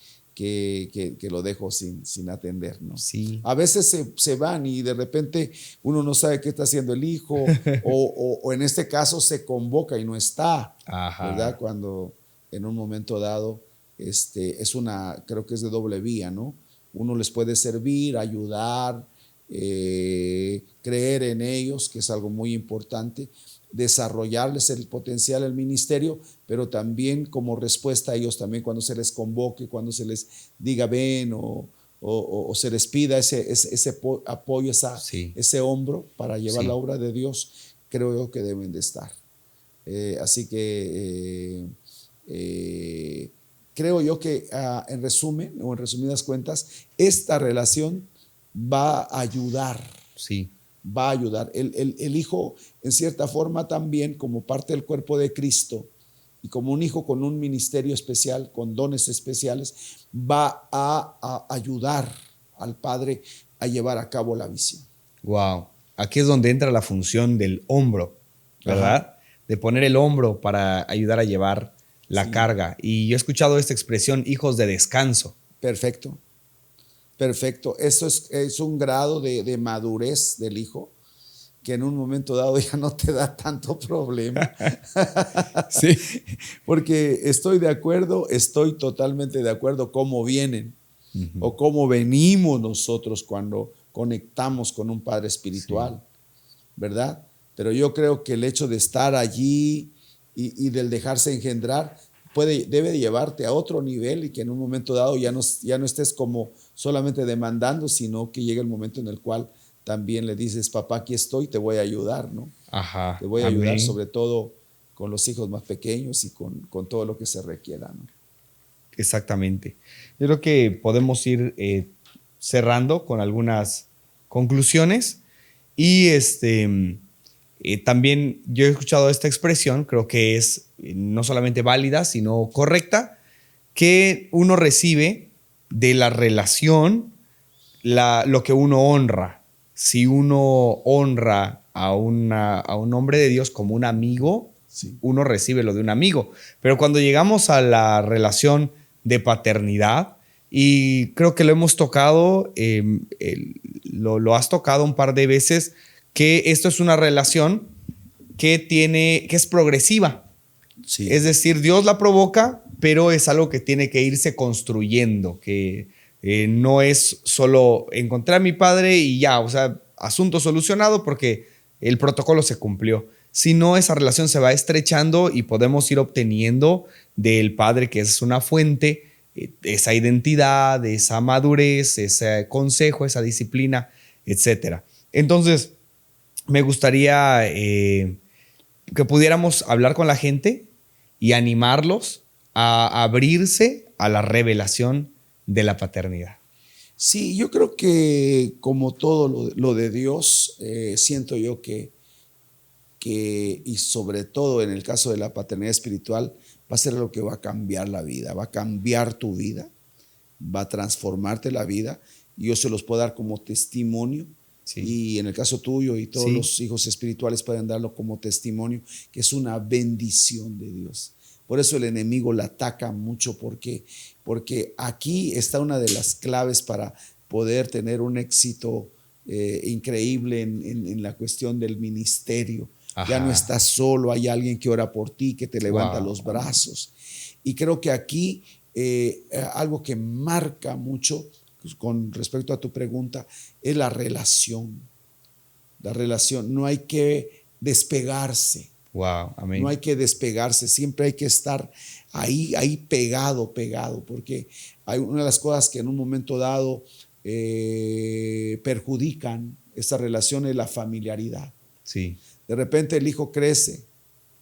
lo dejo sin atender, ¿no? Sí. A veces se van y de repente uno no sabe qué está haciendo el hijo o en este caso se convoca y no está. Ajá. ¿Verdad? Cuando en un momento dado creo que es de doble vía, ¿no? Uno les puede servir, ayudar, creer en ellos, que es algo muy importante, desarrollarles el potencial del ministerio, pero también como respuesta a ellos también cuando se les convoque, cuando se les diga ven o se les pida ese apoyo, ese hombro para llevar la obra de Dios, creo yo que deben de estar. Así que creo yo que en resumen o en resumidas cuentas, esta relación va a ayudar. Sí. Va a ayudar. El hijo, en cierta forma, también como parte del cuerpo de Cristo y como un hijo con un ministerio especial, con dones especiales, va a ayudar al padre a llevar a cabo la visión. Wow. Aquí es donde entra la función del hombro, ¿verdad? Ajá. De poner el hombro para ayudar a llevar la carga. Y yo he escuchado esta expresión, hijos de descanso. Perfecto. Perfecto. Eso es un grado de madurez del hijo que en un momento dado ya no te da tanto problema. Sí. Porque estoy totalmente de acuerdo cómo vienen o cómo venimos nosotros cuando conectamos con un padre espiritual, ¿verdad? Pero yo creo que el hecho de estar allí y del dejarse engendrar debe llevarte a otro nivel y que en un momento dado ya no estés como solamente demandando, sino que llegue el momento en el cual también le dices, papá, aquí estoy, te voy a ayudar, ¿no? Ajá. Te voy a ayudar sobre todo con los hijos más pequeños y con todo lo que se requiera, ¿no? Exactamente. Yo creo que podemos ir cerrando con algunas conclusiones y también yo he escuchado esta expresión, creo que es no solamente válida, sino correcta, que uno recibe de la relación lo que uno honra. Si uno honra a un hombre de Dios como un amigo, uno recibe lo de un amigo. Pero cuando llegamos a la relación de paternidad, y creo que lo hemos tocado, lo has tocado un par de veces, que esto es una relación que es progresiva. Sí. Es decir, Dios la provoca, pero es algo que tiene que irse construyendo, que no es solo encontrar a mi padre y ya, o sea, asunto solucionado porque el protocolo se cumplió, sino esa relación se va estrechando y podemos ir obteniendo del padre, que es una fuente, esa identidad, esa madurez, ese consejo, esa disciplina, etc. Entonces, me gustaría que pudiéramos hablar con la gente y animarlos a abrirse a la revelación de la paternidad. Sí, yo creo que como todo lo de Dios, siento yo que, y sobre todo en el caso de la paternidad espiritual, va a ser lo que va a cambiar la vida, va a cambiar tu vida, va a transformarte la vida. Y yo se los puedo dar como testimonio. Sí. Y en el caso tuyo y todos los hijos espirituales pueden darlo como testimonio, que es una bendición de Dios. Por eso el enemigo la ataca mucho, porque aquí está una de las claves para poder tener un éxito increíble en la cuestión del ministerio. Ajá. Ya no estás solo, hay alguien que ora por ti, que te levanta los brazos. Y creo que aquí algo que marca mucho con respecto a tu pregunta es la relación. La relación, no hay que despegarse. Wow, amén. No hay que despegarse, siempre hay que estar ahí pegado, porque hay una de las cosas que en un momento dado perjudican esta relación es la familiaridad. Sí. De repente el hijo crece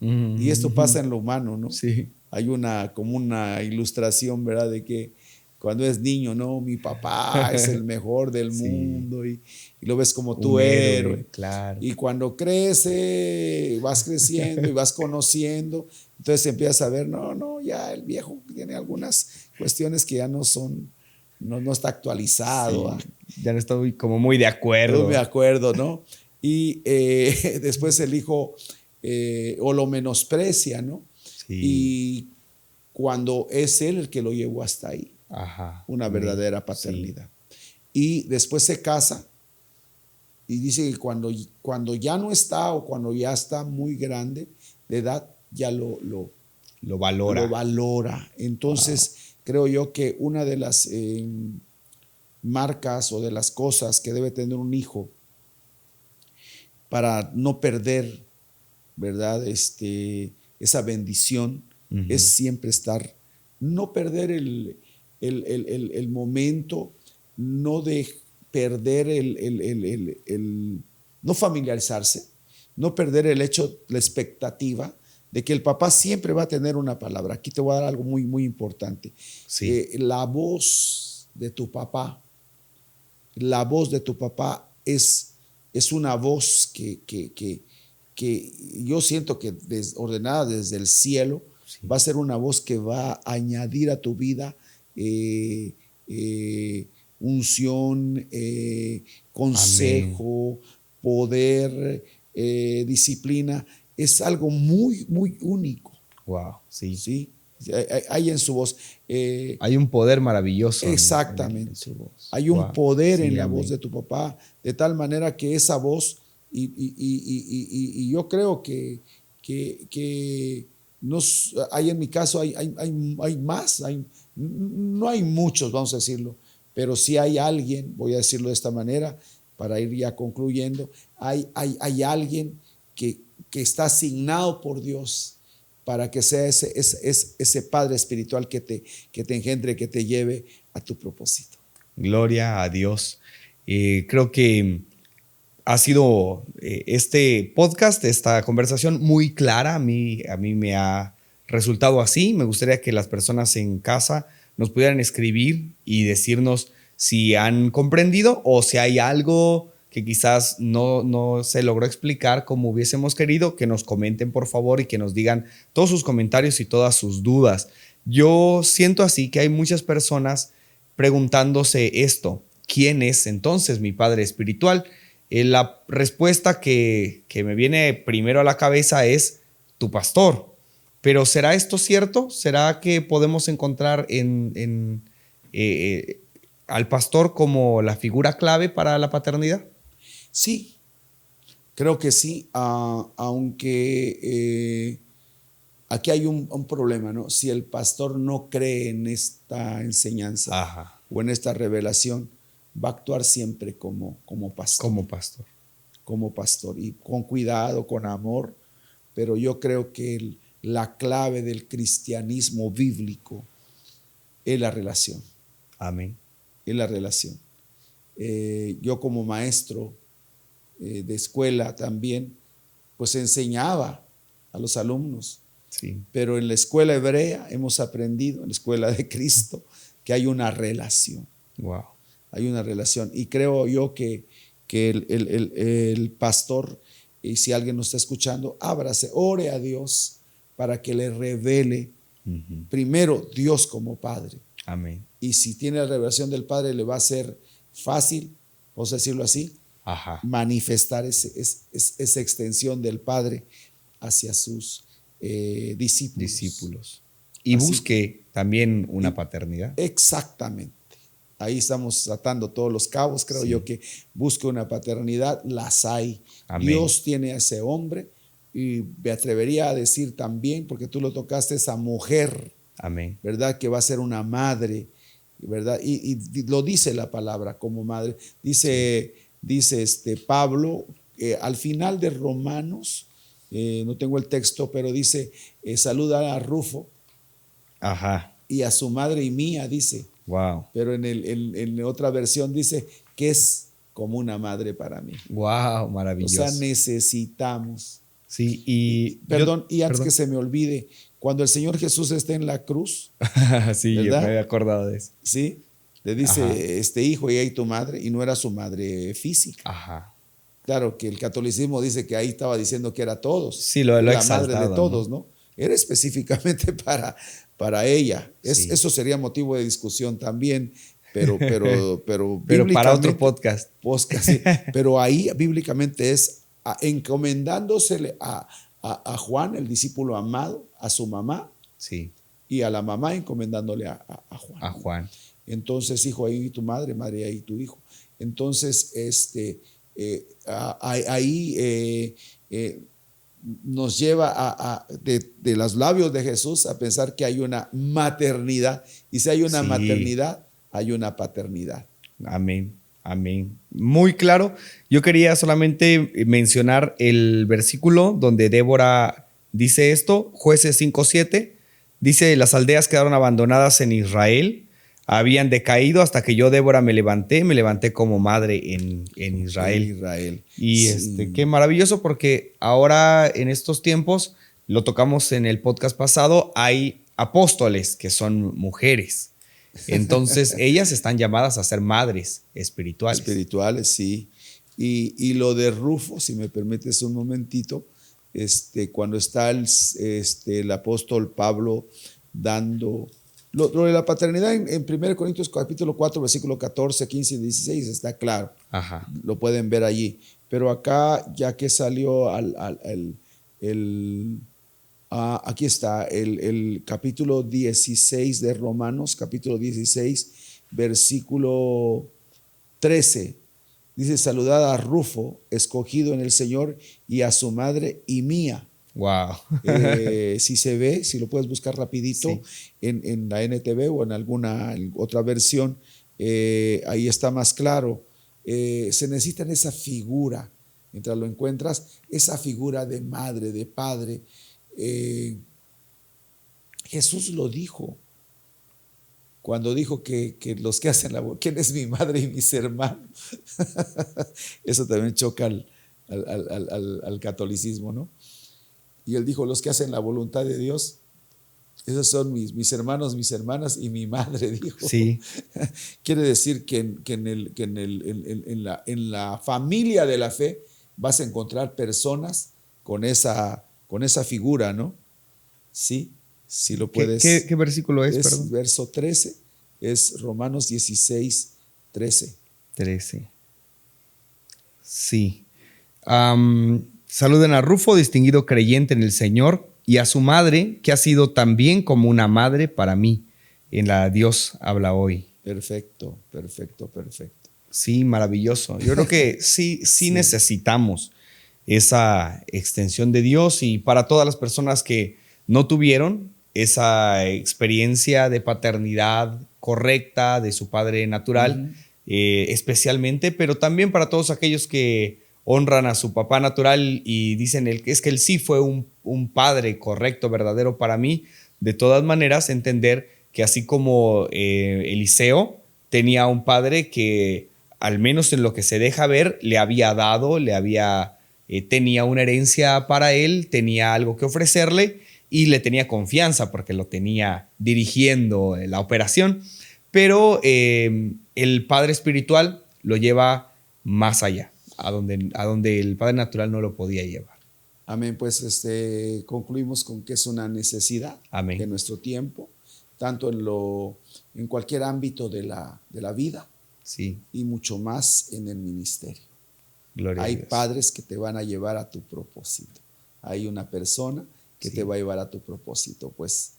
y esto pasa en lo humano, ¿no? Sí. Hay como una ilustración, ¿verdad? De que cuando es niño, no, mi papá es el mejor del mundo y lo ves como tu héroe. Claro. Y cuando crece, vas creciendo y vas conociendo, entonces empiezas a ver, no, ya el viejo tiene algunas cuestiones que ya no está actualizado. Sí, ya no estoy como muy de acuerdo. Muy de acuerdo, ¿no? Y después el hijo o lo menosprecia, ¿no? Sí. Y cuando es él el que lo llevó hasta ahí, Ajá. una verdadera paternidad. Y después se casa y dice que cuando ya no está o cuando ya está muy grande de edad, ya lo valora. Entonces, creo yo que una de las marcas o de las cosas que debe tener un hijo para no perder, ¿verdad? Esa bendición es siempre estar, no perder el momento, no de perder no familiarizarse, no perder el hecho, la expectativa de que el papá siempre va a tener una palabra. Aquí te voy a dar algo muy, muy importante. Sí. La voz de tu papá es una voz que yo siento que ordenada desde el cielo, va a ser una voz que va a añadir a tu vida unción, consejo, amén, poder, disciplina. Es algo muy, muy único. Wow, sí. ¿Sí? Hay en su voz. Hay un poder maravilloso. Exactamente. En su voz. Hay un poder sí, en la amén, voz de tu papá, de tal manera que esa voz, y yo creo que hay en mi caso, hay más, no hay muchos, vamos a decirlo, pero sí hay alguien, voy a decirlo de esta manera, para ir ya concluyendo, hay alguien que está asignado por Dios para que sea ese padre espiritual que te engendre, que te lleve a tu propósito. Gloria a Dios. Creo que ha sido este podcast, esta conversación muy clara. A mí me ha resultado así. Me gustaría que las personas en casa nos pudieran escribir y decirnos si han comprendido o si hay algo que quizás no se logró explicar como hubiésemos querido, que nos comenten por favor y que nos digan todos sus comentarios y todas sus dudas. Yo siento así que hay muchas personas preguntándose esto: ¿quién es entonces mi padre espiritual? La respuesta que me viene primero a la cabeza es tu pastor. Pero ¿será esto cierto? ¿Será que podemos encontrar al pastor como la figura clave para la paternidad? Sí, creo que sí, aunque aquí hay un problema, ¿no? Si el pastor no cree en esta enseñanza, ajá, o en esta revelación, va a actuar siempre como pastor. Como pastor, y con cuidado, con amor, pero yo creo que la clave del cristianismo bíblico es la relación. Amén. Es la relación. Yo como maestro de escuela también, pues enseñaba a los alumnos. Sí. Pero en la escuela hebrea hemos aprendido, en la escuela de Cristo, que hay una relación. Wow. Hay una relación. Y creo yo que el pastor, y si alguien nos está escuchando, ábrase, ore a Dios para que le revele primero Dios como Padre. Amén. Y si tiene la revelación del Padre, le va a ser fácil, vamos a decirlo así, ajá, manifestar esa extensión del Padre hacia sus discípulos. Y así, busque también una paternidad. Exactamente. Ahí estamos atando todos los cabos. Creo yo que busque una paternidad, las hay. Amén. Dios tiene a ese hombre, y me atrevería a decir también, porque tú lo tocaste, esa mujer. Amén. ¿Verdad? Que va a ser una madre, ¿verdad? Y lo dice la palabra como madre. Dice Pablo, al final de Romanos, no tengo el texto, pero dice, saluda a Rufo. Ajá. Y a su madre y mía, dice. Wow. Pero en otra versión dice que es como una madre para mí. Wow, maravilloso. O sea, necesitamos. Sí, y antes que se me olvide, cuando el Señor Jesús está en la cruz, sí, ¿verdad? Yo me había acordado de eso. Sí, le dice, hijo, y ahí tu madre, y no era su madre física. Ajá. Claro que el catolicismo dice que ahí estaba diciendo que era todos. Sí, lo la madre de todos, ¿no? Era específicamente para ella. Sí. Eso sería motivo de discusión también, pero para otro podcast. Sí, pero ahí bíblicamente es encomendándosele a Juan, el discípulo amado, a su mamá, sí, y a la mamá encomendándole a Juan. a Juan. Entonces, hijo, ahí tu madre, madre, ahí tu hijo. Entonces, ahí nos lleva de los labios de Jesús a pensar que hay una maternidad. Y si hay una maternidad, hay una paternidad. Amén, amén. Muy claro. Yo quería solamente mencionar el versículo donde Débora dice esto, Jueces 5:7. Dice, las aldeas quedaron abandonadas en Israel, habían decaído hasta que yo, Débora, me levanté como madre en Israel. En Israel. Y qué maravilloso, porque ahora en estos tiempos, lo tocamos en el podcast pasado, hay apóstoles que son mujeres. Entonces ellas están llamadas a ser madres espirituales. Espirituales, sí. Y lo de Rufo, si me permites un momentito, cuando está el apóstol Pablo dando lo de la paternidad en 1 Corintios capítulo 4, versículo 14, 15 y 16 está claro. Ajá. Lo pueden ver allí. Pero acá, ya que salió aquí está el capítulo 16 de Romanos, capítulo 16, versículo 13. Dice, saludad a Rufo, escogido en el Señor, y a su madre y mía. Wow. Si se ve, si lo puedes buscar rapidito, sí, en la NTV o en alguna otra versión, ahí está más claro. Se necesita esa figura, mientras lo encuentras, esa figura de madre, de padre. Jesús lo dijo cuando dijo que los que hacen ¿quién es mi madre y mis hermanos? Eso también choca al catolicismo, ¿no? Y él dijo, los que hacen la voluntad de Dios, esos son mis hermanos, mis hermanas y mi madre, dijo. Sí. Quiere decir que en la familia de la fe vas a encontrar personas con esa figura, ¿no? Sí, si lo puedes. ¿Qué versículo es? Perdón. Verso 13, es Romanos 16, 13. 13. Sí. Saluden a Rufo, distinguido creyente en el Señor, y a su madre, que ha sido también como una madre para mí. En la Dios habla hoy. Perfecto, perfecto, perfecto. Sí, maravilloso. Yo creo que sí necesitamos esa extensión de Dios, y para todas las personas que no tuvieron esa experiencia de paternidad correcta de su padre natural, especialmente, pero también para todos aquellos que honran a su papá natural y dicen es que él sí fue un padre correcto, verdadero para mí. De todas maneras, entender que así como Eliseo tenía un padre que, al menos en lo que se deja ver, le había dado, tenía una herencia para él, tenía algo que ofrecerle y le tenía confianza porque lo tenía dirigiendo la operación. Pero el padre espiritual lo lleva más allá, a donde el padre natural no lo podía llevar. Amén, pues concluimos con que es una necesidad. Amén. De nuestro tiempo, tanto en cualquier ámbito de la vida, sí, y mucho más en el ministerio. Gloria Hay a Dios. padres que te van a llevar a tu propósito. Hay una persona que te va a llevar a tu propósito. Pues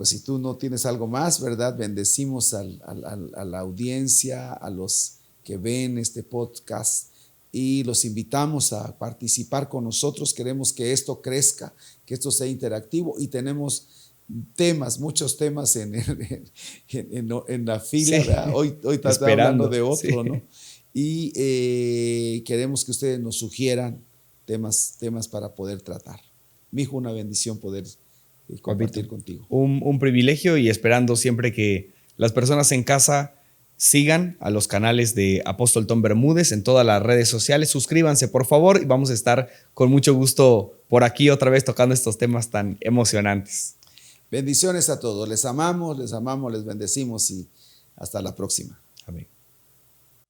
si tú no tienes algo más, ¿verdad? Bendecimos a la audiencia, a los que ven este podcast, y los invitamos a participar con nosotros. Queremos que esto crezca, que esto sea interactivo, y tenemos muchos temas en la fila. Sí. Hoy está hablando de otro, sí, ¿no? Y queremos que ustedes nos sugieran temas para poder tratar. Mijo, una bendición poder compartir contigo. Un privilegio, y esperando siempre que las personas en casa sigan a los canales de Apóstol Tom Bermúdez en todas las redes sociales. Suscríbanse, por favor, y vamos a estar con mucho gusto por aquí otra vez tocando estos temas tan emocionantes. Bendiciones a todos. Les amamos, les bendecimos, y hasta la próxima. Amén.